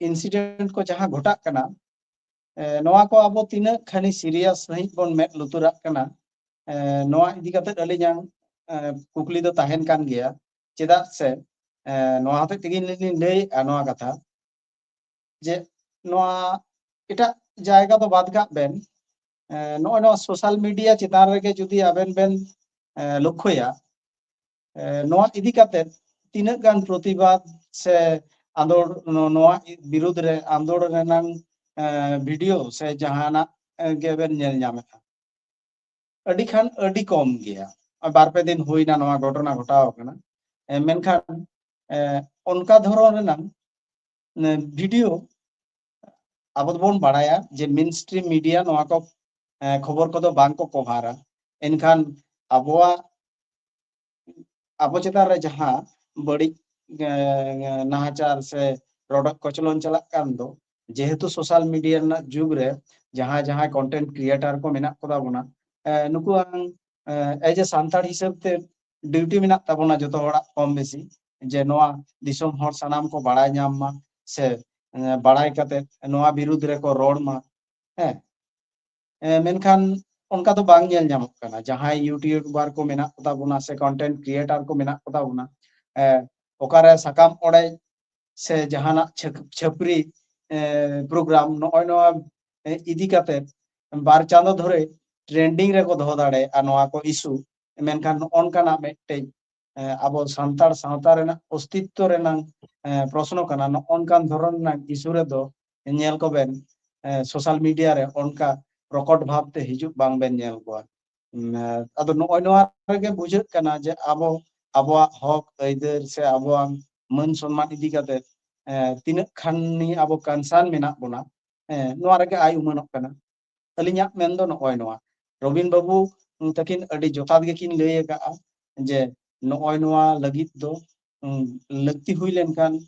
इंसिडेंट को जहां घटा कना नोआ को अब तीना खानी सीरियस नहीं बन में लुतुरा कना नोआ इदी काते अलिया कुकली दो ताहेन कान गया चेदा से नोआ हते तिगिन लई नोआ कथा जे नोआ एटा जायगा तो बात का बेन नोय नोआ सोशल मीडिया चितार रे जुदी आबेन बेन लक्ष्यया नोआ इदी काते तीना गान प्रतिवाद से आंदोलन नोआ विरुद्ध रे आंदोलन रेनांग वीडियो से जहाना गेबेन नेल ᱧᱟᱢᱮᱜᱼᱟ अडी खान अडी कम गया बार पे दिन हुईना नोआ घटना घटाव कना मेनखान उनका धरण रेनांग वीडियो अब बोन बाड़ाया जे मेन स्ट्रीम मीडिया नोआ को खबर को दो बांग को कभारा एनखान अबोआ अब चेतार रे जहां बड़ी नाहाचार से प्रोडक्ट कचलन चला कान दो जेहेतु सोशल मीडिया ना जुग रे जहां जहां कंटेंट क्रिएटर को मेना कोदा बोना नुकु एज ए सांताड़ हिसाब ते ड्यूटी मेना ताबोना जतो होड़ा कम बेसी जे नोआ दिसोम हर सनाम को बाड़ाय ᱧᱟᱢ मा से बाड़ाय काते नोआ विरुद्ध रे को रोड मा मेनखान उनका तो बांग नेल ᱧᱟᱢᱚᱜ कना जहां यूट्यूबर को मेना कोदा बोना से कंटेंट क्रिएटर को मेना कोदा बोना ओकारे सकाम ओड़े से जहाना छपरी प्रोग्राम नोय नोआ इदी काते बार चांदो धरे ट्रेंडिंग रे को दो दाड़े आ नोआ को इशू मेनखान ओनकाना मेटे अब सांताड़ सावता रेना अस्तित्व रेना प्रश्न कना ओनकान धरन ना इशू रे दो नेल को बेन सोशल मीडिया रे ओनका प्रकट भाव ते हिजुक बांग बेन नेल को अदो नोय नोआ रे बुझे कना जे आबो आबोआ हक अइदर से आबोआ मन सम्मान इदी काते तीना खाननी आबो कंसर्न मेना बोना नोआ रे आय उमनक कना अलिया मेन दो नोय नोआ रबिन बाबू तकिन अडी जोताद गे किन लई का जे नोय नोआ लगित दो लगती हुई लेनखान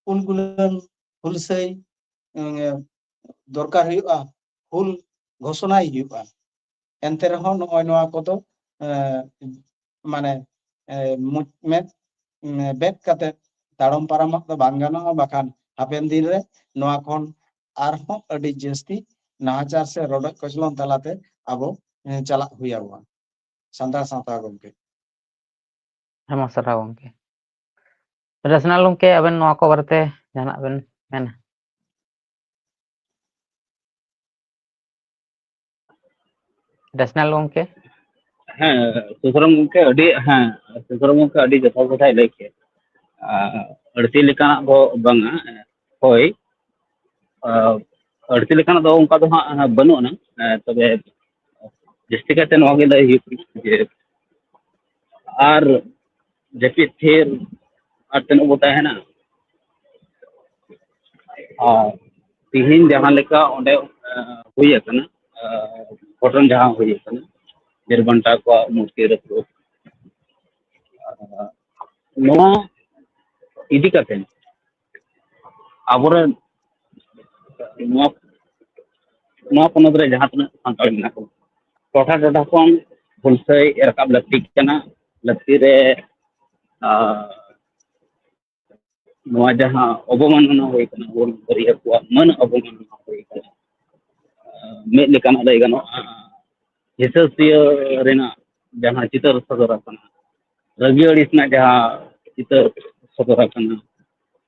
उनगुलन हुलसई दरकार हुआ हुल घोषणा हुआ एनते रहो नोय नोआ को दो माने में बेट काते ताड़म पाराम दो बांग गानोआ बाखान हापेन दिन रे नोआ खन ᱟᱨᱦᱚᱸ ᱟᱹᱰᱤ ᱡᱟᱹᱥᱛᱤ ᱱᱟᱦᱟᱪᱟᱨ ᱥᱮ ᱨᱚᱰᱚᱡ ᱠᱚᱪᱞᱚᱱ ᱛᱟᱞᱟᱛᱮ ᱟᱵᱚ ᱪᱟᱞᱟᱜ ᱦᱩᱭ ᱟᱵᱚᱱᱟ ᱥᱟᱱᱛᱟᱲ ᱥᱟᱶᱛᱟ ᱜᱚᱢᱠᱮ। ᱦᱮᱸ ᱥᱟᱨᱦᱟᱣ ᱜᱚᱝᱠᱮ। ᱨᱮᱥᱱᱟᱞ ᱜᱚᱝᱠᱮ ᱟᱵᱮᱱ ᱱᱚᱣᱟ ᱠᱚ ᱵᱟᱨᱮᱛᱮ ᱡᱟᱦᱟᱱᱟᱜ ᱵᱮᱱ ᱢᱮᱱᱟ? ᱨᱮᱥᱱᱟᱞ ᱜᱚᱝᱠᱮ? ᱦᱮᱸ ᱥᱩᱥᱨᱚᱢ ᱜᱚᱝᱠᱮ ᱟᱹᱰᱤ ᱥᱩᱥᱨᱚᱢ ᱜᱚᱝᱠᱮ ᱟᱹᱰᱤ ᱡᱚᱛᱷᱟᱛ ᱠᱟᱛᱷᱟᱭ ᱞᱟᱹᱭ ᱠᱮᱫ। ᱟᱹᱲᱛᱤ ᱞᱮᱠᱟᱱᱟᱜ ᱫᱚ ᱵᱟᱝᱟ, ᱦᱳᱭ ᱟᱹᱲᱛᱤ ᱞᱮᱠᱟᱱᱟᱜ ᱫᱚ ᱚᱱᱠᱟ ᱫᱚ ᱦᱟᱸᱜ ᱵᱟᱹᱱᱩᱜ ᱟᱱᱟ, ᱛᱚᱵᱮ ᱡᱟᱹᱥᱛᱤ ᱠᱟᱭᱛᱮ ᱱᱚᱣᱟ ᱜᱮ ᱞᱟᱹᱭ ᱦᱩᱭᱩᱜ ᱠᱟᱱᱟ ᱡᱮ ᱟᱨ ᱡᱟᱹᱯᱤᱫ ᱛᱷᱤᱨ ᱟᱨ ᱛᱤᱱᱟᱹᱜ ᱵᱚ ᱛᱟᱦᱮᱱᱟ? ᱟᱨ ᱛᱤᱦᱤᱧ ᱡᱟᱦᱟᱸ ᱞᱮᱠᱟ ᱚᱸᱰᱮ ᱦᱩᱭ ᱟᱠᱟᱱᱟ, ᱜᱷᱚᱴᱚᱱ ᱡᱟᱦᱟᱸ ᱦᱩᱭ ᱟᱠᱟᱱᱟ ᱵᱤᱨᱵᱟᱱᱴᱟ ᱠᱚᱣᱟᱜ ᱢᱩᱨᱛᱤ ᱨᱟᱹᱯᱩᱫ, ᱱᱚᱣᱟ ᱤᱫᱤ ᱠᱟᱛᱮ ᱟᱵᱚᱨᱮᱱ ᱱᱚᱣᱟ ᱯᱚᱱᱚᱛ ᱨᱮ ᱡᱟᱦᱟᱸ ᱛᱤᱱᱟᱹᱜ ᱥᱟᱱᱛᱟᱲ ᱢᱮᱱᱟᱜ ᱠᱚ, ᱴᱚᱴᱷᱟ ᱴᱚᱴᱷᱟ ᱠᱷᱚᱱ ᱦᱩᱞᱥᱟᱹᱭ ᱨᱟᱠᱟᱵ ᱞᱟᱹᱠᱛᱤᱜ ᱠᱟᱱᱟ। ᱞᱟᱹᱠᱛᱤ ᱨᱮ ᱱᱚᱣᱟ ᱡᱟᱦᱟᱸ ᱚᱵᱚᱢᱟᱱᱚᱱᱟ ᱦᱩᱭ ᱠᱟᱱᱟ, ᱦᱩᱞᱜᱟᱹᱨᱭᱟᱹ ᱠᱚᱣᱟᱜ ᱢᱟᱹᱱ ᱚᱵᱚᱢᱟᱱᱚᱱᱟ ᱦᱩᱭ ᱠᱟᱱᱟ, ᱢᱤᱫ ᱞᱮᱠᱟᱱᱟᱜ ᱞᱟᱹᱭ ᱜᱟᱱᱚᱜᱼᱟ ᱦᱤᱥᱟᱹᱥᱩᱭᱟᱹ ᱨᱮᱱᱟᱜ ᱡᱟᱦᱟᱸ ᱪᱤᱛᱟᱹᱨ ᱥᱚᱫᱚᱨ ᱟᱠᱟᱱᱟ, ᱨᱟᱹᱜᱤ ᱟᱹᱲᱤᱥ ᱨᱮᱱᱟᱜ ᱡᱟᱦᱟᱸ ᱪᱤᱛᱟᱹᱨ ᱥᱚᱫᱚᱨ ᱟᱠᱟᱱᱟ,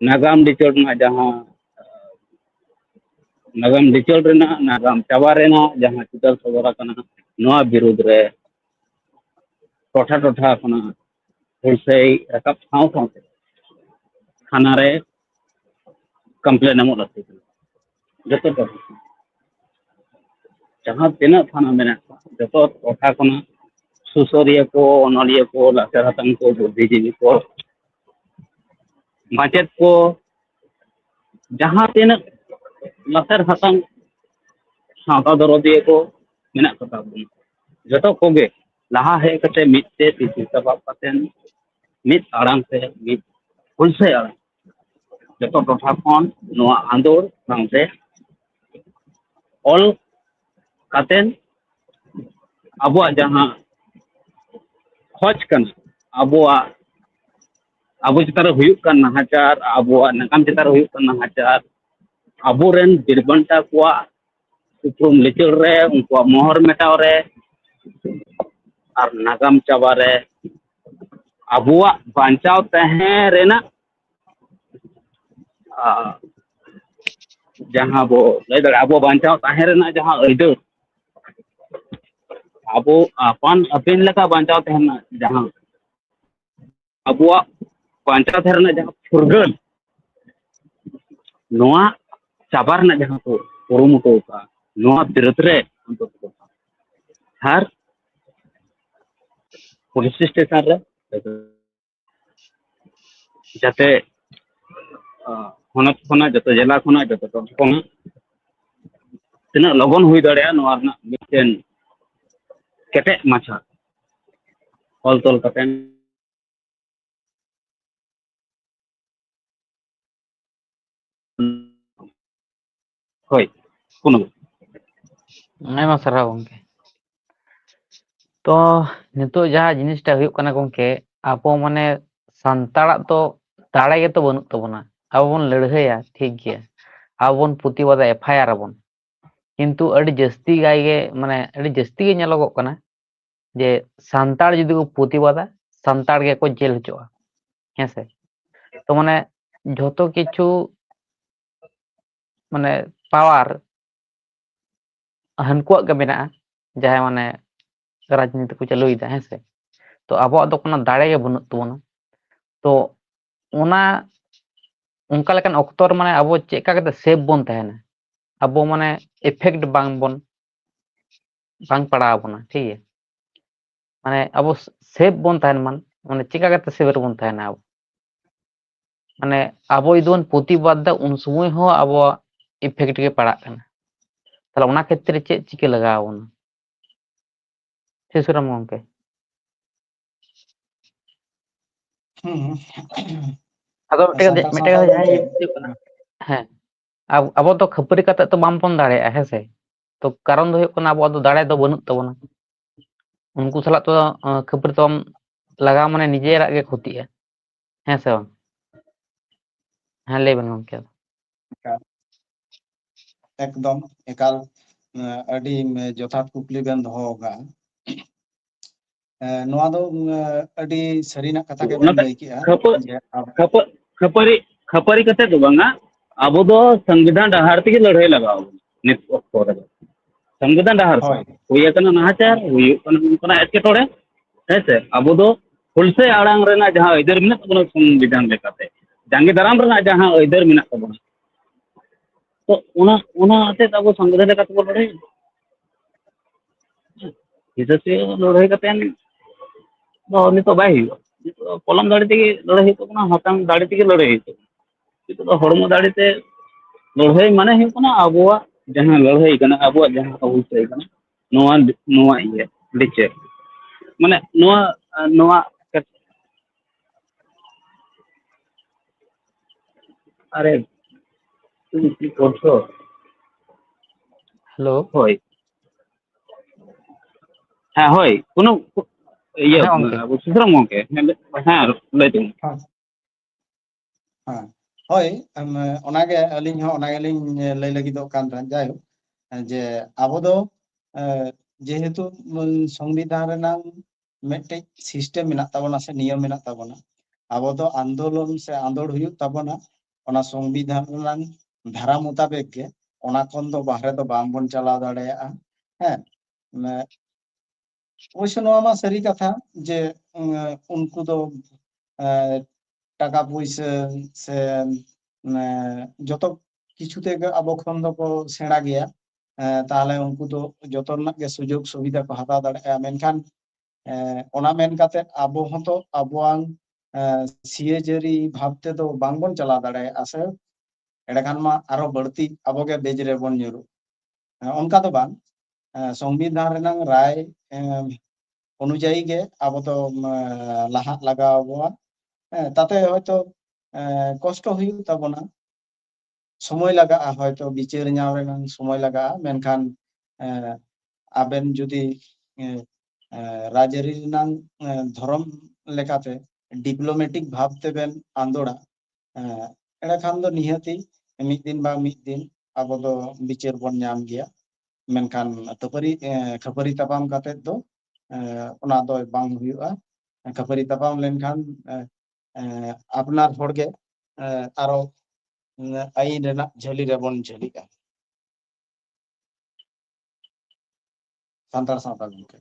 ᱱᱟᱜᱟᱢ ᱞᱤᱪᱟᱹᱲ ᱨᱮᱱᱟᱜ ᱡᱟᱦᱟᱸ ᱱᱟᱜᱟᱢ ᱞᱤᱪᱟᱹᱲ ᱨᱮᱱᱟᱜ, ᱱᱟᱜᱟᱢ ᱪᱟᱵᱟ ᱨᱮᱱᱟᱜ ᱡᱟᱦᱟᱸ ᱪᱤᱛᱟᱹᱨ ᱥᱚᱫᱚᱨ ᱟᱠᱟᱱᱟ, ᱱᱚᱣᱟ ᱵᱤᱨᱩᱫᱽ ᱨᱮ ᱴᱚᱴᱷᱟ ᱴᱚᱴᱷᱟ ᱠᱷᱚᱱᱟᱜ ᱦᱩᱞᱥᱟᱹᱭ ᱨᱟᱠᱟᱵ ᱥᱟᱶ ᱥᱟᱶᱛᱮ ᱛᱷᱟᱱᱟ ᱨᱮ ᱠᱚᱢᱯᱞᱮᱱ ᱮᱢᱚᱜ ᱞᱟᱹᱠᱛᱤ ᱠᱟᱱᱟ। ᱡᱚᱛᱚ ᱴᱚᱴᱷᱟ ᱡᱟᱦᱟᱸ ᱛᱤᱱᱟᱹᱜ ᱛᱷᱟᱱᱟ ᱢᱮᱱᱟᱜ ᱠᱚᱣᱟ ᱡᱚᱛᱚ ᱴᱚᱴᱷᱟ ᱠᱷᱚᱱᱟᱜ ᱥᱩᱥᱟᱹᱨᱤᱭᱟᱹ ko, ᱚᱱᱚᱞᱤᱭᱟᱹ ko, ᱞᱟᱥᱮᱨ ᱦᱟᱛᱟᱝ ko, ᱵᱩᱫᱽᱫᱷᱤᱡᱤᱵী ko, ᱢᱟᱪᱮᱫ ko, ᱡᱟᱦᱟᱸ ᱛᱤᱱᱟᱹᱜ ᱞᱟᱥᱮᱨ ᱦᱟᱛᱟᱝ ᱥᱟᱶᱛᱟ ᱫᱚᱨᱚᱫᱤᱭᱟᱹ ko ᱢᱮᱱᱟᱜ ᱠᱚ ᱛᱟᱵᱚᱱᱟ, ᱡᱚᱛᱚ ᱠᱚᱜᱮ ᱞᱟᱦᱟ ᱦᱮᱡ ᱠᱟᱛᱮ ᱢᱤᱫᱛᱮ ᱛᱤ ᱥᱟᱯᱟᱵ ᱠᱟᱛᱮᱱ ᱢᱤᱫ ᱟᱲᱟᱝ ᱛᱮ, ᱢᱤᱫ ᱦᱩᱞᱥᱟᱹᱭ ᱟᱲᱟᱝ ᱡᱚᱛᱚ ᱴᱚᱴᱷᱟ ᱠᱷᱚᱱ ᱱᱚᱣᱟ ᱟᱸᱫᱳᱲ ᱥᱟᱶᱛᱮ ᱚᱞ ᱠᱟᱛᱮᱱ ᱟᱵᱚᱣᱟᱜ ᱡᱟᱦᱟᱸ ᱠᱷᱚᱡᱽ ᱠᱟᱱᱟ, ᱟᱵᱚ ᱪᱮᱛᱟᱱ ᱨᱮ ᱦᱩᱭᱩᱜ ᱠᱟᱱ ᱱᱟᱦᱟᱪᱟᱨ, ᱟᱵᱚᱣᱟᱜ ᱱᱟᱜᱟᱢ ᱪᱮᱛᱟᱱ ᱨᱮ ᱦᱩᱭᱩᱜ ᱠᱟᱱ ᱱᱟᱦᱟᱪᱟᱨ, ᱟᱵᱚᱨᱮᱱ ᱵᱤᱨᱵᱟᱱᱴᱟ ᱠᱚᱣᱟᱜ ᱩᱯᱨᱩᱢ ᱞᱤᱪᱟᱹᱲ ᱨᱮ, ᱩᱱᱠᱩᱣᱟᱜ ᱢᱚᱦᱚᱨ ᱢᱮᱴᱟᱣ ᱨᱮ, ᱟᱨ ᱱᱟᱜᱟᱢ ᱪᱟᱵᱟ ᱨᱮ, ᱟᱵᱚᱣᱟᱜ ᱵᱟᱧᱪᱟᱣ ᱛᱟᱦᱮᱸ ᱨᱮᱱᱟᱜ ᱡᱟᱦᱟᱸ ᱵᱚ ᱞᱟᱹᱭ ᱫᱟᱲᱮᱭᱟᱜᱼᱟ, ᱟᱵᱚ ᱵᱟᱧᱪᱟᱣ ᱛᱟᱦᱮᱸ ᱨᱮᱱᱟᱜ ᱡᱟᱦᱟᱸ ᱟᱹᱭᱫᱟᱹᱨ, ᱟᱵᱚ ᱟᱯᱟᱱ ᱟᱹᱯᱤᱱ ᱞᱮᱠᱟ ᱵᱟᱧᱪᱟᱣ ᱛᱟᱦᱮᱱᱟ, ᱡᱟᱦᱟᱸ ᱟᱵᱚᱣᱟᱜ ᱵᱟᱧᱪᱟᱣ ᱛᱟᱦᱮᱸ ᱨᱮᱱᱟᱜ ᱡᱟᱦᱟᱸ ᱯᱷᱩᱨᱜᱟᱹᱞ, ᱱᱚᱣᱟ ᱪᱟᱵᱟ ᱨᱮᱱᱟᱜ ᱡᱟᱦᱟᱸ ᱠᱚ ᱠᱩᱨᱩᱢᱩᱴᱩ ᱟᱠᱟᱜᱼᱟ, ᱱᱚᱣᱟ ᱵᱤᱨᱩᱫᱽ ᱨᱮ ᱟᱨ ᱯᱩᱞᱤᱥ ᱥᱴᱮᱥᱚᱱ ᱨᱮ ᱡᱟᱛᱮ ᱦᱚᱱᱚᱛ ᱠᱷᱚᱱᱟᱜ, ᱡᱚᱛᱚ ᱡᱮᱞᱟ ᱠᱷᱚᱱᱟᱜ, ᱡᱚᱛᱚ ᱴᱚᱴᱷᱟ ᱠᱷᱚᱱᱟᱜ ᱛᱤᱱᱟᱹᱜ ᱞᱚᱜᱚᱱ ᱦᱩᱭ ᱫᱟᱲᱮᱭᱟᱜᱼᱟ ᱱᱚᱣᱟ ᱨᱮᱱᱟᱜ ᱢᱤᱫᱴᱮᱱ ᱠᱮᱴᱮᱡ ᱢᱟᱪᱷᱟ ᱚᱞ ᱛᱚᱞ ᱠᱟᱛᱮᱱ ᱦᱳᱭ ᱠᱩᱱᱟᱹᱢ ᱟᱭᱢᱟ ᱥᱟᱨᱦᱟᱣ ᱜᱚᱝᱠᱮ। ᱛᱚ ᱱᱤᱛᱚᱜ ᱡᱟᱦᱟᱸ ᱡᱤᱱᱤᱥᱴᱟ ᱦᱩᱭᱩᱜ ᱠᱟᱱᱟ ᱜᱚᱝᱠᱮ, ᱟᱵᱚ ᱢᱟᱱᱮ ᱥᱟᱱᱛᱟᱲᱟᱜ ᱫᱚ ᱫᱟᱲᱮ ᱜᱮᱛᱚ ᱵᱟᱹᱱᱩᱜ ᱛᱟᱵᱚᱱᱟ। ᱟᱵᱚ ᱵᱚᱱ ᱞᱟᱹᱲᱦᱟᱹᱭᱟ ᱴᱷᱤᱠ ᱜᱮᱭᱟ, ᱟᱵᱚ ᱵᱚᱱ ᱯᱨᱚᱛᱤᱵᱟᱫᱟ ᱮᱯᱷᱟᱭᱟᱨ ᱟᱵᱚᱱ, ᱠᱤᱱᱛᱩ ᱟᱹᱰᱤ ᱡᱟᱹᱥᱛᱤ ᱜᱟᱭ ᱜᱮ, ᱢᱟᱱᱮ ᱟᱹᱰᱤ ᱡᱟᱹᱥᱛᱤ ᱜᱮ ᱧᱮᱞᱚᱜᱚᱜ ᱠᱟᱱᱟ ᱡᱮ ᱥᱟᱱᱛᱟᱲ ᱡᱩᱫᱤ ᱠᱚ ᱯᱨᱚᱛᱤᱵᱟᱫᱟ, ᱥᱟᱱᱛᱟᱲ ᱜᱮᱠᱚ ᱡᱮᱞ ᱦᱚᱪᱚᱜᱼᱟ। ᱦᱮᱸᱥᱮ, ᱛᱚ ᱢᱟᱱᱮ ᱡᱷᱚᱛᱚ ᱠᱤᱪᱷᱩ ᱢᱟᱱᱮ ᱯᱟᱣᱟᱨ ᱦᱟᱹᱱᱠᱩᱣᱟᱜ ᱜᱮ ᱢᱮᱱᱟᱜᱼᱟ, ᱡᱟᱦᱟᱸᱭ ᱢᱟᱱᱮ ᱨᱟᱡᱽᱱᱤᱛᱤ ᱠᱚ ᱪᱟᱹᱞᱩᱭᱮᱫᱟ ᱦᱮᱸᱥᱮ, ᱛᱚ ᱟᱵᱚᱣᱟᱜ ᱫᱚ কোনো ᱫᱟᱲᱮ ᱜᱮ ᱵᱟᱹᱱᱩᱜ ᱛᱟᱵᱚᱱᱟ। ᱛᱚ ᱚᱱᱟ ᱚᱱᱠᱟ ᱞᱮᱠᱟᱱ ᱚᱠᱛᱚ ᱨᱮ ᱢᱟᱱᱮ ᱟᱵᱚ ᱪᱮᱫᱠᱟ ᱠᱟᱛᱮ ᱥᱮᱵᱷ ᱵᱚᱱ ᱛᱟᱦᱮᱱᱟ, ᱟᱵᱚ ᱢᱟᱱᱮ ᱤᱯᱷᱮᱠᱴ ᱵᱟᱝ ᱯᱟᱲᱟᱣ ᱟᱵᱚᱱᱟ ᱴᱷᱤᱠ ᱜᱮᱭᱟ, ᱢᱟᱱᱮ ᱟᱵᱚ ᱥᱮᱵᱷ ᱵᱚᱱ ᱛᱟᱦᱮᱱ ᱢᱟ, ᱢᱟᱱᱮ ᱪᱤᱠᱟ ᱠᱟᱛᱮ ᱥᱮᱵᱷ ᱨᱮᱵᱚᱱ ᱛᱟᱦᱮᱱᱟ ᱟᱵᱚ, ᱢᱟᱱᱮ ᱟᱵᱚ ᱡᱩᱫᱤ ᱵᱚᱱ ᱯᱨᱚᱛᱤᱵᱟᱫᱽ ᱫᱟ ᱩᱱ ᱥᱚᱢᱚᱭ ᱦᱚᱸ ᱟᱵᱚᱣᱟᱜ ᱤᱯᱷᱮᱠᱴ ᱜᱮ ᱯᱟᱲᱟᱜ ᱠᱟᱱᱟ। ᱛᱟᱦᱚᱞᱮ ᱚᱱᱟ ᱠᱷᱮᱛᱨᱮ ᱪᱮᱫ ᱪᱤᱠᱟᱹ ᱞᱟᱜᱟᱣ ᱟᱵᱚᱱᱟ ᱥᱤᱥᱩᱨᱟᱢ ᱜᱚᱝᱠᱮ? ᱦᱩᱸ ᱟᱫᱚ ᱢᱤᱫᱴᱮᱱ ᱥᱟᱱᱛᱟᱲ ᱢᱤᱫᱴᱮᱱ ᱥᱟᱶᱛᱟ ᱠᱟᱛᱷᱟ ᱡᱟᱦᱟᱸ ᱜᱚᱢᱠᱮ ᱦᱩᱭᱩᱜ ᱠᱟᱱᱟ, ᱦᱮᱸ ᱟᱵᱚ ᱫᱚ ᱠᱷᱟᱹᱯᱟᱹᱨᱤ ᱠᱟᱛᱮᱜ ᱛᱚ ᱵᱟᱝᱵᱚᱱ ᱫᱟᱲᱮᱭᱟᱜᱼᱟ ᱦᱮᱸᱥᱮ, ᱛᱚ ᱠᱟᱨᱚᱱ ᱫᱚ ᱦᱩᱭᱩᱜ ᱠᱟᱱᱟ ᱟᱵᱚᱣᱟᱜ ᱫᱚ ᱫᱟᱲᱮ ᱫᱚ ᱵᱟᱹᱱᱩᱜ ᱛᱟᱵᱚᱱᱟ। ᱩᱱᱠᱩ ᱥᱟᱞᱟᱜ ᱛᱚ ᱠᱷᱟᱹᱯᱟᱹᱨᱤ ᱛᱚᱢ ᱞᱟᱜᱟᱣ ᱢᱟᱱᱮ ᱱᱤᱡᱮᱨᱟᱜ ᱜᱮ ᱠᱷᱚᱛᱤᱜᱼᱟ, ᱦᱮᱸ ᱥᱮ ᱵᱟᱝ? ᱦᱮᱸ ᱞᱟᱹᱭ ᱵᱮᱱ ᱜᱚᱝᱠᱮ। একদম একাল আᱹᱰᱤ যথার্থ কুকলি বেন দᱚᱦᱚ ᱟᱠᱟᱜᱼᱟ। ᱱᱚᱣᱟ ᱫᱚ ᱟᱹᱰᱤ ᱥᱟᱹᱨᱤᱱᱟᱜ ᱠᱟᱛᱷᱟ ᱜᱮᱵᱮᱱ ᱞᱟᱹᱭ ᱠᱮᱜᱼᱟ ᱡᱮ खपरी खपरी कते दो बांगा अब दो संविधान डहार तेगे लड़ाई लगाओ नित ऑक्टो रे संविधान डहार ᱦᱳᱭ हुई कना नाहाचार हुई कना एटकेटोड़े हेसे अब दो हुलसे आड़ांग रेना जहां इधर मिना तबना संविधान लेकाते जांगे दाराम रेना जहां इधर मिना तबना तो उना आते अब संविधान लेकाते बोल रहे इधर से लड़ाई कतेन तो नितो बाय कलम दाड़ी तेगे लड़ाई तो कना हतांग दाड़ी तेगे लड़ाई तो हड़मो दाड़ी ते लड़ाई माने है कना अबुआ जहां लड़ाई कना अबुआ जहां अवश्य कना नोआ नोआ ये लिचे माने नोआ नोआ अरे तुम की करछो हेलो होय हाँ होय कोनो ये हाँ गंके अब सुसरम गंके हाँ लय तुम ᱦᱮᱸ ᱦᱳᱭ ᱚᱱᱟᱜᱮ ᱟᱹᱞᱤᱧ ᱦᱚᱸ ᱚᱱᱟ ᱜᱮᱞᱤᱧ ᱞᱟᱹᱭ ᱞᱟᱹᱜᱤᱫᱚᱜ ᱠᱟᱱ ᱛᱟᱦᱮᱸᱫ ᱡᱟᱭᱦᱳᱠ ᱡᱮ ᱟᱵᱚ ᱫᱚ ᱡᱮᱦᱮᱛᱩ ᱥᱚᱝᱵᱤধাन ᱨᱮᱱᱟᱜ ᱢᱤᱫᱴᱮᱡ সিস্টেম ᱢᱮᱱᱟᱜ ᱛᱟᱵᱚᱱᱟ ᱥᱮ ᱱᱤᱭᱚᱢ ᱢᱮᱱᱟᱜ ᱛᱟᱵᱚᱱᱟ ᱟᱵᱚ ᱫᱚ ᱟᱱᱫᱳᱞᱚᱱ ᱥᱮ ᱟᱸᱫᱳᱲ হুᱭᱩᱜ ᱛᱟᱵᱚᱱᱟ ᱚᱱᱟ সংবিধান ᱨᱮᱱᱟᱜ ধারা মোতাবেক ᱜᱮ ᱚᱱᱟ ᱠᱷᱚᱱ ᱫᱚ ᱵᱟᱦᱨᱮ ᱫᱚ ᱵᱟᱝ ᱵᱚᱱ ᱪᱟᱞᱟᱣ ᱫᱟᱲᱮᱭᱟᱜᱼᱟ ᱦᱮᱸ অবশ্য ᱱᱚᱣᱟ ᱢᱟ ᱥᱟᱹᱨᱤ ᱠᱟᱛᱷᱟ ᱡᱮ ᱩᱱᱠᱩ ᱫᱚ টাকা পয়সা সে যত কিছু থেকে আবো খন দো সেরা গিয়া তাহলে উনকু তো যত রকম গে সুযোগ সুবিধা কো হাতাও দাড়েয়া মেনখান ওনা মেন কাতে আবো হতো আবোয়াং সিএজেরি ভাবতে তো বাংবন চালা দাড়ায় আছে এডাখান মা আরো বাড়তি আবোগে বেজরে বন নিরু অনকা তো বাং সংবিধান রেনাং রায় অনুযায়ী গে আবো তো লাহা লাগা আবোয়া তাতে হয়তো কষ্ট হুᱭᱩᱜ তাবনা সময় লাগাগᱼᱟ হয়তো বিচার ᱧᱟᱢ রেনাং সময় লাগাগᱼᱟ মেনখান আবেন যদি রাজআরি রেনাং ধরম লেকাতে ডিপ্লোমেটিক ভাব তেবেন আন্দোড়া এড়া খান দো নিহাতি মিদ দিন বা মিদ দিন আবো দো বিচার বন ᱧᱟᱢ গিয়া মেনখান তপরি খাপরি তাপাম কাতে দো ওনা দো বাং হুᱭᱩᱜᱼᱟ খাপরি তাপাম লেনখান আপনার হড়গে আরো আইন রেনাক ঝালি রেবন ঝালিগᱼᱟ সান্তাড় সাঁওতা গᱚᱝᱠᱮ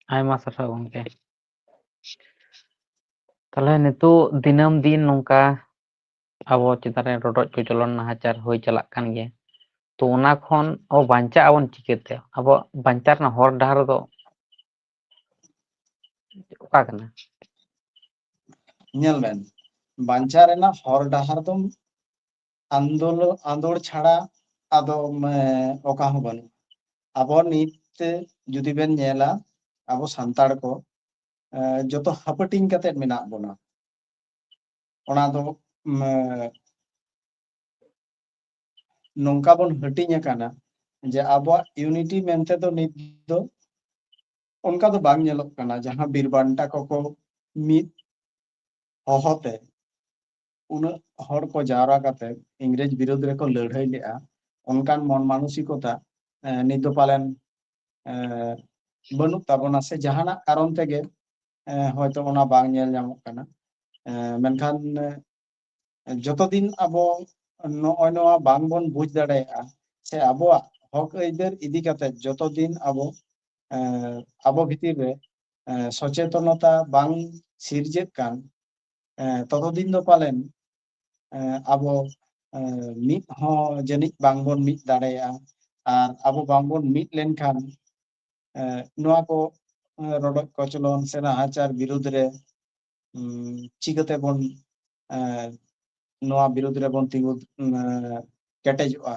आयमा सारा गंके ताहले नितु दिनम दिन नोंका ᱟᱵᱚ ᱪᱮᱛᱟᱱ ᱨᱮ ᱨᱚᱰᱚᱡ ᱠᱚᱪᱞᱚᱱ ᱱᱟᱦᱟᱪᱟᱨ ᱦᱩᱭ ᱪᱟᱞᱟᱜ ᱠᱟᱱ ᱜᱮᱭᱟ ᱛᱚ ᱚᱱᱟ ᱠᱷᱚᱱ ᱟᱵᱚ ᱵᱟᱧᱪᱟᱜ ᱟᱵᱚᱱ ᱪᱤᱠᱟᱹᱛᱮ ᱟᱵᱚ ᱵᱟᱧᱪᱟᱜ ᱨᱮᱱᱟᱜ ᱦᱚᱨ ᱰᱟᱦᱟᱨ ᱫᱚ ᱚᱠᱟ ᱠᱟᱱᱟ ᱧᱮᱞ ᱵᱮᱱ ᱵᱟᱧᱪᱟᱣ ᱨᱮᱱᱟᱜ ᱦᱚᱨ ᱰᱟᱦᱟᱨ ᱫᱚ আন্দোড় ছাড়া আদো অকা হᱚᱸ বানুᱜᱼᱟ ᱟᱵᱚ ᱱᱤᱛ ᱡᱩᱫᱤ ᱵᱮᱱ ᱧᱮᱞᱟ ᱟᱵᱚ ᱥᱟᱱᱛᱟᱲ ᱠᱚ ᱡᱚᱛᱚ ᱦᱟᱯᱟᱴᱤᱧ ᱠᱟᱛᱮᱫ ᱢᱮᱱᱟᱜ ᱵᱚᱱᱟ ᱚᱱᱟ ᱫᱚ ᱱᱚᱝᱠᱟ ᱵᱚᱱ ᱦᱟᱹᱴᱤᱧ ᱟᱠᱟᱱᱟ ᱡᱮ ᱟᱵᱚᱣᱟᱜ ᱤউনিটি ᱢᱮᱱᱛᱮ ᱫᱚ ᱱᱤᱛ ᱫᱚ ᱚᱱᱠᱟ ᱫᱚ ᱵᱟᱝ ᱧᱮᱞᱚᱜ ᱠᱟᱱᱟ ᱡᱟᱦᱟᱸ ᱵᱤᱨ ᱵᱟᱱᱴᱟ ᱠᱚᱠᱚ ᱢᱤᱫ ᱦᱚᱦᱚᱛᱮ उन्हें हर को जावरा काते इंग्रेज विरोध रे को लड़ाई लेआ उनकान मन मानसिकता नित पालन बनुक ताबोना से जहाना कारण तेगे হয়তো ওনা বাং ñেল ñামক কানা মেনখান যত দিন আবো নয় নয়া বাং বন বুঝ দাড়ায়आ সে আবোয়া হক আইদার ইদি কাতে যত দিন আবো আবো ভিতর রে সচেতনতা বাং সিরজেত কান ততদিন দো পালেন আবো মিদ হᱚᱸ জানিক বাংবন মিদ দাড়ায়आ আর আবো বাংবন মিদ লেনখান নোয়া কো রডক কচলন সে নাহাচার বিরুদ্ধ রে চিকাতে বন নোয়া বিরুদ্ধ রে বন তিগু কেটেজᱚᱜᱼᱟ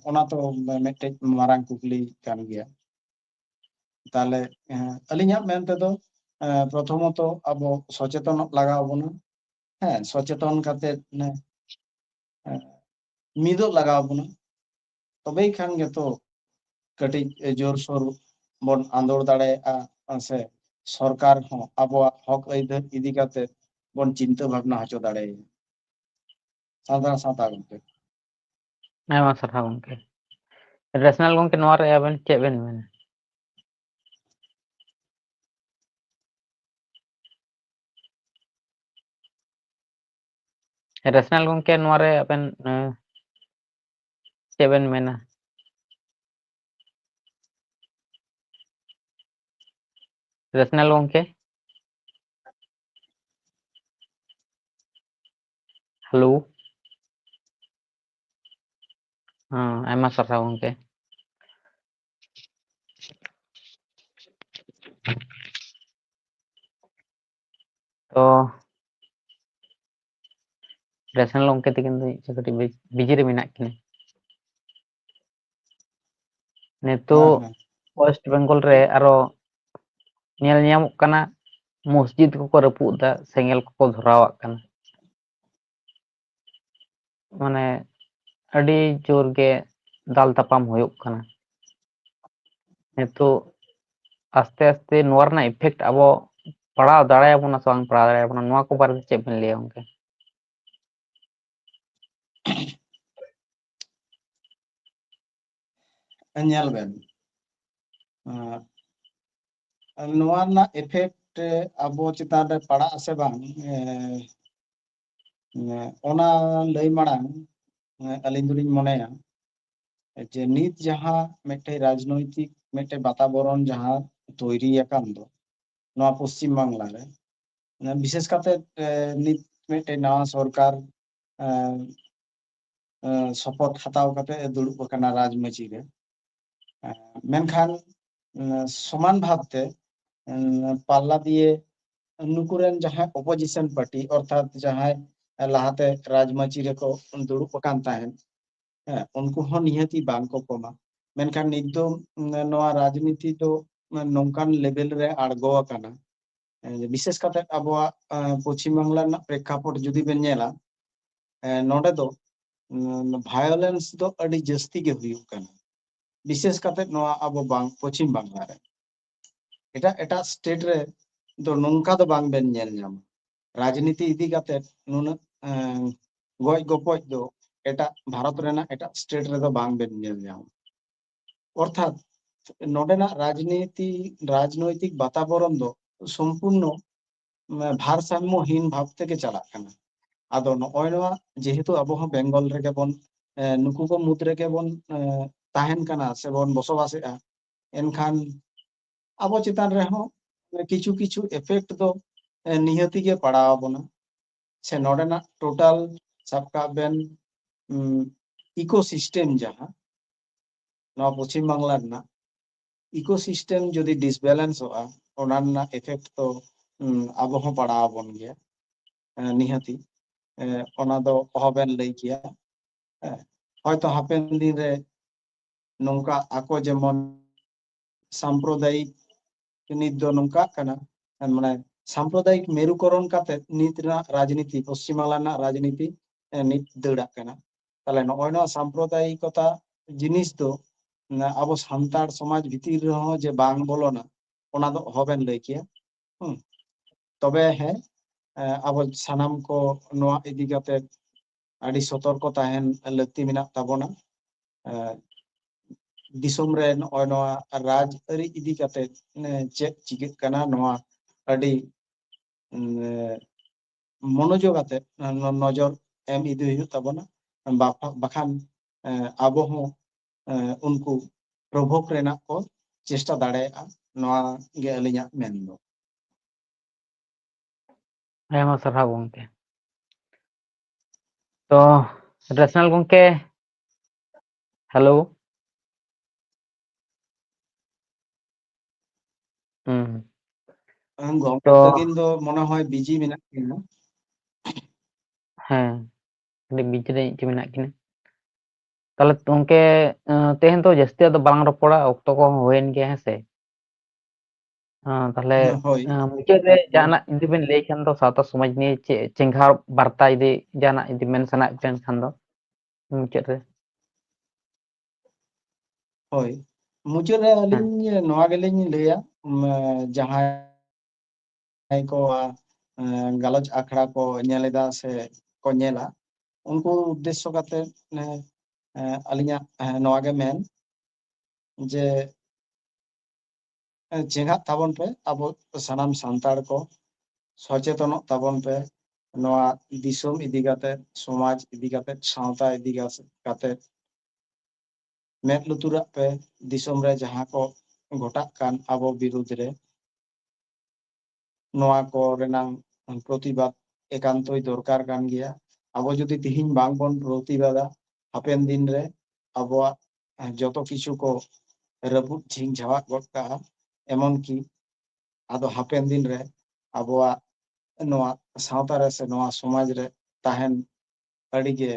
ওনা তো মেটে মারাং কুকলি কান গিয়া তাহলে আলিᱧᱟᱜ মেন তেদো প্রথমত আবো সচেতন লাগাও বনা হ্যাঁ সচেতন কাতে মিদো লাগাও বনা তবেই খান গেতো কটি জোর সোর বন আন্দোড় দাড়ায়आ से सरकार हो आबो हक आइदार इदी काते बन चिंता भावना हचो दाड़ायआ साधारण साता गंके ᱟᱭᱢᱟ ᱥᱟᱨᱦᱟᱣ ᱜᱚᱝᱠᱮ ᱨᱮᱥᱱᱟᱞ ᱜᱚᱝᱠᱮ ᱱᱚᱣᱟ ᱨᱮ ᱟᱵᱮᱱ ᱪᱮᱫ ᱵᱮᱱ ᱢᱮᱱᱟ? ᱨᱮᱥᱱᱟᱞ ᱜᱚᱝᱠᱮ ᱱᱚᱣᱟ ᱨᱮ ᱟᱵᱮᱱ ᱪᱮᱫ ᱵᱮᱱ ᱢᱮᱱᱟ? ᱨᱮᱥᱱᱟᱞ ᱜᱚᱝᱠᱮ ᱦᱮᱞᱳ ᱟᱭᱢᱟ ᱥᱟᱨᱦᱟᱣ ᱜᱚᱝᱠᱮ ᱛᱚ ᱨᱮᱥᱱᱟᱞ ᱜᱚᱝᱠᱮ ᱛᱤᱠᱤᱱ ᱫᱚ ᱠᱟᱹᱴᱤᱡ ᱵᱤᱡᱤ ᱨᱮ ᱢᱮᱱᱟᱜ ᱠᱤᱱᱟ ᱦᱮᱸ ᱱᱤᱛᱚᱜ ᱦᱮᱸ ᱳᱭᱮᱥᱴ ᱵᱮᱝᱜᱚᱞ ᱨᱮ ᱟᱨᱚ ᱧᱮᱞ ᱧᱟᱢᱚᱜ ᱠᱟᱱᱟ ᱢᱚᱥᱡᱤᱫ ᱠᱚᱠᱚ ᱨᱟᱹᱯᱩᱫ ᱫᱟ ᱥᱮᱸᱜᱮᱞ ᱠᱚᱠᱚ ᱫᱷᱚᱨᱟᱣᱟᱜ ᱠᱟᱱᱟ ᱢᱟᱱᱮ ᱟᱹᱰᱤ ᱡᱳᱨ ᱜᱮ ᱫᱟᱞ ᱛᱟᱯᱟᱢ ᱦᱩᱭᱩᱜ ᱠᱟᱱᱟ ᱱᱤᱛᱚᱜ ᱟᱥᱛᱮ ᱟᱥᱛᱮ ᱱᱚᱣᱟ ᱨᱮᱱᱟᱜ ᱤᱯᱷᱮᱠᱴ ᱟᱵᱚ ᱯᱟᱲᱟᱣ ᱫᱟᱲᱮᱭᱟᱵᱚᱱᱟ ᱥᱮ ᱵᱟᱝ ᱯᱟᱲᱟᱣ ᱫᱟᱲᱮᱭᱟᱵᱚᱱᱟ ᱱᱚᱣᱟ ᱠᱚ ᱵᱟᱨᱮᱛᱮ ᱪᱮᱫ ᱵᱮᱱ ᱞᱟᱹᱭᱟ ᱜᱚᱝᱠᱮ? ᱧᱮᱞ ᱵᱮᱱ ᱱᱚᱣᱟ ᱨᱮᱱᱟᱜ ᱤᱯᱷᱮᱠᱴ ᱟᱵᱚ ᱪᱮᱛᱟᱱ ᱨᱮ ᱯᱟᱲᱟᱜ ᱟᱥᱮ ᱵᱟᱝ ᱚᱱᱟ ᱞᱟᱹᱭ ᱢᱟᱲᱟᱝ ᱟᱹᱞᱤᱧ ᱫᱚᱞᱤᱧ ᱢᱚᱱᱮᱭᱟ ᱡᱮ ᱱᱤᱛ ᱡᱟᱦᱟᱸ ᱢᱤᱫᱴᱮᱡ ᱨᱟᱡᱽᱱᱳᱭᱛᱤᱠ ᱢᱤᱫᱴᱮᱡ ᱵᱟᱛᱟᱵᱚᱨᱚᱱ ᱡᱟᱦᱟᱸ ᱛᱳᱭᱨᱤ ᱟᱠᱟᱱ ᱫᱚ ᱱᱚᱣᱟ ᱯᱚᱥᱪᱤᱢ ᱵᱟᱝᱞᱟ ᱨᱮ বিশেষ কাতে নিত মিটে নাওয়া সরকার শপথ হাতাও কাতে দুড়ুব আকানা রাজমাচি রে মেনখান সমান ভাবতে পাল্লা দিয়ে নুকুরেন যাহাই অপোজিশন পার্টি অর্থাৎ যাহাই লাহাতে রাজমাচি রেকো দুড়ুব আকান তাহেন হ্যাঁ উনকু হন নিহাতি বাং কো কমা মেনখান নিত দো নোয়া রাজনীতি তো নংকান লেভেল রে আড়গো আকানা বিশেষ কাতে আবহাওয়া পশ্চিম বাংলা রᱮᱱᱟᱜ প্রেক্ষাপট যদি বেন নেলা নোডে দো ভায়োলেন্স দো আডি জাস্তি গে হুᱭᱩᱜ কানা বিশেষ কাতে নোয়া আবো বাং পশ্চিম বাংলা রে এটা এটা স্টেট রে দো নংকা দো বাং বেন নেল ñাম রাজনীতি ইদি কাতে নুন গoj গপoj দো এটা ভারত রেনা এটা স্টেট রে দো বাং বেন নেল ñাম অর্থাৎ নোডেনা রাজনৈতিক বাতাবরণ দো সম্পূর্ণ ভারসাম্যহীন ভাব থেকে চালাক কানা আদো নয় নয়া যেহেতু আবো হন বেঙ্গল রেগে বন নুকু কো মুদ রেগে বন তাহেন কানা সে বন বসবাসেগᱼᱟ এনখান আবো চেতান রে হন কিছু কিছু এফেক্ট দো নিহতি গে পড়াও বনা সে নডেনা টোটাল সাবকা বেন ইকোসিস্টেম যাহা নয়া পশ্চিম বাংলা রনা ইকোসিস্টেম যদি ডিসব্যালেন্স হোয়া ওনা রনা এফেক্ট তো আবো হন পড়াও বন গিয়া নিহতি ওনা দো অহবেন লই কিয়া হয়তো হাপেন দিন রে নংকা আকো যেমন সাম্প্রদায়িক নিত দো নংকা কানা মানে সাম্প্রদায়িক মেরুকরণ কাতে নিত রেনা রাজনীতি পশ্চিম বাংলা রনা রাজনীতি নিত দৌড়াক কানা তাহলে নয় নয়া সাম্প্রদায়িকতা জিনিস দো আবো সান্তাড় সমাজ ভিতর রহ যে বাং বলনা ওনা দো অহবেন লই কিয়া তবে হ্যাঁ আবো সানাম কো নোয়া ইদি কাতে আডি সতর্ক তাহেন লাকতি মেনাক তাবনা দিসম রে নয় নোয়া রাজ আরি ইদি কাতে চেক চিকিত কানা নোয়া আডি মনোযোগ আতে নজর এম ইদি হুᱭᱩᱜ তাবনা বাখান আবো হন উনকু প্রভোগ রেনাক কো চেষ্টা দাড়েয়াগᱼᱟ নোয়া গে আলিᱧᱟᱜ মেন দো ᱟᱭᱢᱟ ᱥᱟᱨᱦᱟᱣ ᱜᱚᱝᱠᱮ ᱛᱚ ᱨᱮᱥᱱᱟᱞ ᱜᱚᱝᱠᱮ ᱦᱮᱞᱳ গঙ্কে তো তাকিন দো মনে হয় বিজি মেনাক কিনা হ্যাঁ ᱟᱹᱰᱤ ᱵᱤᱡᱤ ᱨᱮ ᱪᱮᱫ ᱢᱮᱱᱟᱜ ᱠᱤᱱᱟ তাহলে গᱚᱝᱠᱮ তেহেন তো ᱡᱟᱹᱥᱛᱤ ᱟᱫᱚ ᱵᱟᱝ ᱨᱚᱯᱚᱲᱟ ᱚᱠᱛᱚ ᱠᱚ ᱦᱩᱭᱮᱱ ᱜᱮᱭᱟ ᱦᱮᱸ ᱥᱮ ᱛᱟᱦᱞᱮ ᱦᱳᱭ ᱢᱩᱪᱟᱹᱫ ᱨᱮ ᱡᱟᱦᱟᱱᱟᱜ ᱡᱩᱫᱤ ᱵᱮᱱ ᱞᱟᱹᱭ ᱠᱷᱟᱱ ᱫᱚ ᱥᱟᱶᱛᱟ ᱥᱚᱢᱟᱡᱽ ᱱᱤᱭᱮ ᱪᱮᱫ ᱪᱮᱸᱜᱷᱟᱣ ᱵᱟᱨᱛᱟ ᱡᱩᱫᱤ ᱡᱟᱦᱟᱱᱟᱜ ᱡᱩᱫᱤ ᱢᱮᱱ ᱥᱟᱱᱟᱭᱮᱫ ᱵᱮᱱ ᱠᱷᱟᱱ ᱫᱚ ᱢᱩᱪᱟᱹᱫ ᱨᱮ ᱦᱳᱭ ᱢᱩᱪᱟᱹᱫ ᱨᱮ ᱦᱮᱸ ᱟᱹᱞᱤᱧ ᱱᱚᱣᱟ ᱜᱮᱞᱤᱧ ᱞᱟᱹᱭᱟ ᱡᱟᱦᱟᱸᱭ ᱠᱚ ᱜᱟᱞᱚᱪ ᱟᱠᱷᱲᱟ ᱠᱚ ᱧᱮᱞ ᱮᱫᱟ ᱥᱮ ᱠᱚ ᱧᱮᱞᱟ ᱩᱱᱠᱩ ᱩᱫᱽᱫᱮᱥᱥᱚ ᱠᱟᱛᱮ ᱟᱹᱞᱤᱧᱟᱜ ᱱᱚᱣᱟ ᱜᱮ ᱢᱮᱱ ᱡᱮ ᱪᱮᱸᱜᱷᱟᱜ ᱛᱟᱵᱚᱱ ᱯᱮ ᱟᱵᱚ ᱥᱟᱱᱟᱢ ᱥᱟᱱᱛᱟᱲ ᱠᱚ ᱥᱚᱪᱮᱛᱚᱱᱚᱜ ᱛᱟᱵᱚᱱ ᱯᱮ ᱱᱚᱣᱟ ᱫᱤᱥᱚᱢ ᱤᱫᱤ ᱠᱟᱛᱮᱫ ᱥᱚᱢᱟᱡᱽ ᱤᱫᱤ ᱠᱟᱛᱮᱫ ᱥᱟᱶᱛᱟ ᱤᱫᱤ ᱠᱟᱛᱮᱫ ᱢᱮᱫ ᱞᱩᱛᱩᱨᱟᱜ ᱯᱮ ᱫᱤᱥᱚᱢ ᱨᱮ ᱡᱟᱦᱟᱸ ᱠᱚ ᱜᱷᱚᱴᱟᱜ ᱠᱟᱱ ᱟᱵᱚ ᱵᱤᱨᱩᱫᱽ ᱨᱮ ᱱᱚᱣᱟ ᱠᱚ ᱨᱮᱱᱟᱝ ᱯᱨᱚᱛᱤᱵᱟᱫ ᱮᱠᱟᱱᱛᱚᱭ ᱫᱚᱨᱠᱟর ᱠᱟᱱ ᱜᱮᱭᱟ ᱟᱵᱚ ᱡᱩᱫᱤ ᱛᱤᱦᱤᱧ ᱵᱟᱝᱵᱚᱱ ᱯᱨᱚᱛᱤᱵᱟᱫᱟ ᱦᱟᱯᱮᱱ ᱫᱤন ᱨᱮ ᱟᱵᱚᱣᱟᱜ ᱡᱚᱛᱚ ᱠᱤᱪᱷᱩ ᱠᱚ ᱨᱟᱹᱯᱩᱫ ᱡᱷᱤᱧ ᱡᱷᱟᱣᱟᱜ ᱜᱚᱫ ᱠᱟᱜᱼᱟ ᱮᱢᱚᱱ ᱠᱤ ᱟᱫᱚ ᱦᱟᱯᱮᱱ ᱫᱤᱱ ᱨᱮ ᱟᱵᱚᱣᱟᱜ ᱱᱚᱣᱟ ᱥᱟᱶᱛᱟ ᱨᱮ ᱥᱮ ᱱᱚᱣᱟ ᱥᱚᱢᱟᱡᱽ ᱨᱮ ᱛᱟᱦᱮᱱ ᱟᱹᱰᱤᱜᱮ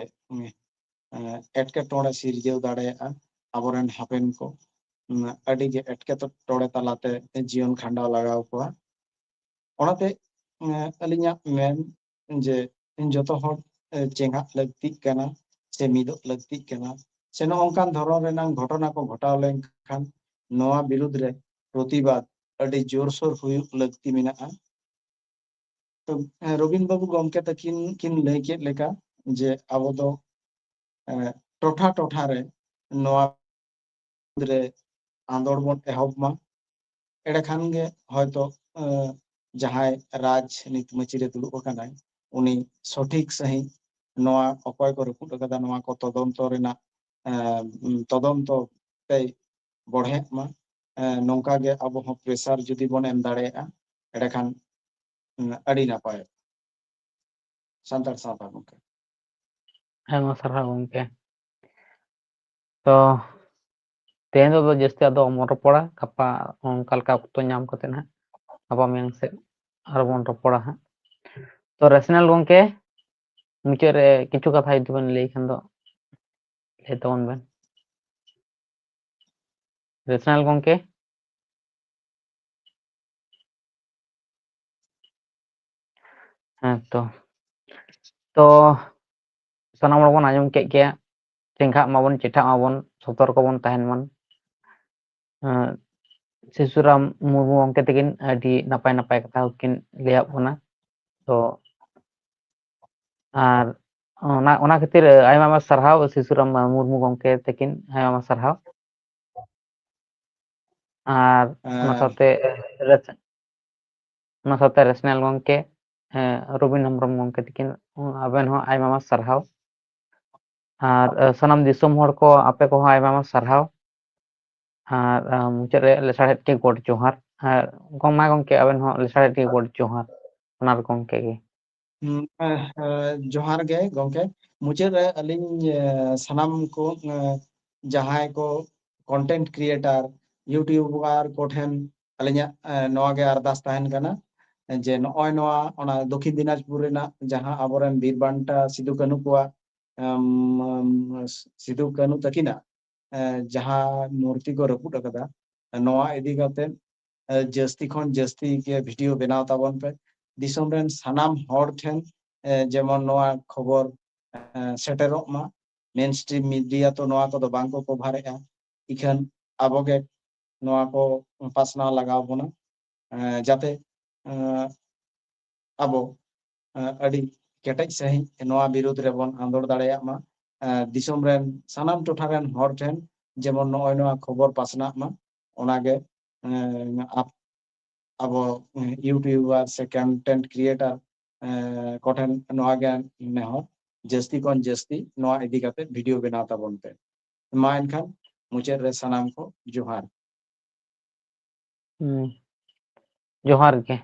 ᱮᱴᱠᱮᱴᱚᱬᱮ ᱥᱤᱨᱡᱟᱹᱣ ᱫᱟᱲᱮᱭᱟᱜᱼᱟ ᱟᱵᱚᱨᱮᱱ ᱦᱟᱯᱮᱱ ᱠᱚ ᱟᱹᱰᱤᱜᱮ ᱮᱴᱠᱮᱴᱚᱬᱮ ᱛᱟᱞᱟᱛᱮ ᱡᱤᱭᱚᱱ ᱠᱷᱟᱸᱰᱟᱣ ᱞᱟᱜᱟᱣ ᱠᱚᱣᱟ ᱚᱱᱟᱛᱮ ᱟᱹᱞᱤᱧᱟᱜ ᱢᱮᱱ ᱡᱮ ᱡᱚᱛᱚ ᱦᱚᱲ ᱪᱮᱸᱜᱷᱟᱜ ᱞᱟᱹᱠᱛᱤᱜ ᱠᱟᱱᱟ ᱥᱮ ᱢᱤᱫᱚᱜ ᱞᱟᱹᱠᱛᱤᱜ ᱠᱟᱱᱟ ᱥᱮ ᱱᱚᱝᱠᱟᱱ ᱫᱷᱚᱨᱚᱱ ᱨᱮᱱᱟᱜ ᱜᱷᱚᱴᱚᱱᱟ ko ᱜᱷᱚᱴᱟᱣ ᱞᱮᱱᱠᱷᱟᱱ ᱱᱚᱣᱟ ᱵᱤᱨᱩᱫᱽ ᱨᱮ ᱯᱨᱚᱛᱤᱵᱟᱫ ᱟᱹᱰᱤ ᱡᱳᱨᱥᱳᱨ ᱦᱩᱭᱩᱜ ᱞᱟᱹᱠᱛᱤ ᱢᱮᱱᱟᱜᱼᱟ ᱛᱚ ᱨᱚᱵᱤᱱ ᱵᱟᱵᱩ ᱜᱚᱢᱠᱮ ᱛᱟᱹᱠᱤᱱ ᱠᱤᱱ ᱞᱟᱹᱭ ᱠᱮᱫ ᱞᱮᱠᱟ ᱡᱮ ᱟᱵᱚ ᱫᱚ ᱴᱚᱴᱷᱟ ᱴᱚᱴᱷᱟ ᱨᱮ ᱱᱚᱣᱟ ᱨᱮ आंदोड़ बन एहब मा एड़े खान गे हयतो जहाय राजनीत मची रे दुड़ुब अकानाय उनी सठिक सही नोआ अकय को रपुद अकादा नोआ को तदंत रेना तदंत ते बढ़े मा नौका गे अब हो प्रेसार जुदी बन एम दाड़ेया एड़े खान अड़ी नापाय सान्ताड़ सावता गंके ᱟᱭᱢᱟ ᱥᱟᱨᱦᱟᱣ ᱜᱚᱝᱠᱮ ᱛᱚ ᱛᱮᱦᱮᱧ ᱫᱚ ᱡᱟᱹᱥᱛᱤ ᱟᱫᱚ ᱵᱚᱱ ᱨᱚᱯᱚᱲᱟ ᱜᱟᱯᱟ ᱚᱱᱠᱟ ᱞᱮᱠᱟ ᱚᱠᱛᱚ ᱧᱟᱢ ᱠᱟᱛᱮ ᱦᱟᱸᱜ ᱜᱟᱯᱟ ᱢᱮᱭᱟᱝ ᱥᱮᱫ ᱟᱨᱵᱚᱱ ᱨᱚᱯᱚᱲᱟ ᱦᱟᱸᱜ ᱛᱚ ᱨᱮᱥᱱᱟᱞ ᱜᱚᱝᱠᱮ ᱢᱩᱪᱟᱹᱫ ᱨᱮ ᱠᱤᱪᱷᱩ ᱠᱟᱛᱷᱟ ᱡᱩᱫᱤ ᱵᱮᱱ ᱞᱟᱹᱭ ᱠᱷᱟᱱ ᱫᱚ ᱞᱟᱹᱭ ᱛᱟᱵᱚᱱ ᱵᱮᱱ ᱨᱮᱥᱱᱟᱞ ᱜᱚᱝᱠᱮ ᱦᱮᱸ ᱛᱚ ᱥᱟᱱᱟᱢ ᱦᱚᱲ ᱵᱚᱱ ᱟᱸᱡᱚᱢ ᱠᱮᱫ ᱜᱮᱭᱟ ᱪᱮᱸᱜᱷᱟᱜ ᱢᱟᱵᱚᱱ ᱪᱮᱴᱷᱟᱜ ᱢᱟᱵᱚᱱ ᱥᱚᱛᱚᱨᱠᱚ ᱵᱚᱱ ᱛᱟᱦᱮᱱ ᱢᱟ ᱥᱤᱥᱩᱨᱟᱢ ᱢᱩᱨᱢᱩ ᱜᱚᱝᱠᱮ ᱛᱟᱹᱠᱤᱱ ᱟᱹᱰᱤ ᱱᱟᱯᱟᱭ ᱱᱟᱯᱟᱭ ᱠᱟᱛᱷᱟ ᱠᱚᱠᱤᱱ ᱞᱟᱹᱭᱟᱫ ᱵᱚᱱᱟ ᱛᱚ ᱟᱨ ᱚᱱᱟ ᱠᱷᱟᱹᱛᱤᱨ ᱟᱭᱢᱟ ᱟᱭᱢᱟ ᱥᱟᱨᱦᱟᱣ ᱥᱤᱥᱩᱨᱟᱢ ᱢᱩᱨᱢᱩ ᱜᱚᱝᱠᱮ ᱛᱟᱹᱠᱤᱱ ᱟᱭᱢᱟ ᱥᱟᱨᱦᱟᱣ ᱟᱨ ᱚᱱᱟ ᱥᱟᱶᱛᱮ ᱨᱮᱥᱱᱟᱞ ᱜᱚᱝᱠᱮ রবিন হেমব্রম ᱜᱚᱝᱠᱮ ᱛᱟᱹᱠᱤᱱ ᱟᱵᱮᱱ ᱦᱚᱸ ᱟᱭᱢᱟ ᱟᱭᱢᱟ ᱥᱟᱨᱦᱟᱣ ᱟᱨ ᱥᱟᱱᱟᱢ ᱫᱤᱥᱚᱢ ᱦᱚᱲ ᱠᱚ ᱟᱯᱮ ᱠᱚᱦᱚᱸ ᱟᱭᱢᱟ ᱟᱭᱢᱟ ᱥᱟᱨᱦᱟᱣ ᱟᱨ ᱢᱩᱪᱟᱹᱫ ᱨᱮ ᱞᱮᱥᱟᱲᱦᱮᱫ ᱜᱮ ᱜᱚᱰ ᱡᱚᱦᱟᱨ ᱟᱨ ᱢᱟ ᱜᱚᱝᱠᱮ ᱟᱵᱮᱱ ᱦᱚᱸ ᱞᱮᱥᱟᱲᱦᱮᱫ ᱜᱮ ᱜᱚᱰ ᱡᱚᱦᱟर ᱚᱱᱟᱨ ᱜᱚᱝᱠᱮ ᱜᱮ जोहार गे गंके मुचाद रे अलिंग सनाम को जहाय को कंटेंट क्रिएटर यूट्यूबर को ठेन अलिंग नवा गे अरदास ताहन कना जे नॉय नवा ओना दक्षिण दिनाजपुर रेना जहां आबोरेन बीर बांटा सिदु कानू कोआ सिदु कानू तकिना जहां मूर्ति को रपुट अकदा नवा इदी काते जस्ती खन जस्ती के वीडियो बनाव ताबन पे दिसम रेन सनाम हर ठेन जेमन नवा खबर सेटेरोक मा मेन स्ट्रीम मीडिया तो नवा को दो बांग को कभारेगा इखन आबोगे नवा को पासना लगाव बोना जाते आबो अड़ी केटेज सही नवा विरोध रे बन आंदोड़ दाड़ेया मा दिसम रेन सनाम टोठा रेन हर ठेन जेमन नय नवा खबर पासना मा ओनागे अब यूट्यूबर से कंटेंट क्रिएटर कोठन नवा गे नेहर जस्ती कोन जस्ती नवा इदी काते वीडियो बनाव ताबन पे मा एनखान मुचाद रे सनाम को जोहार जोहार के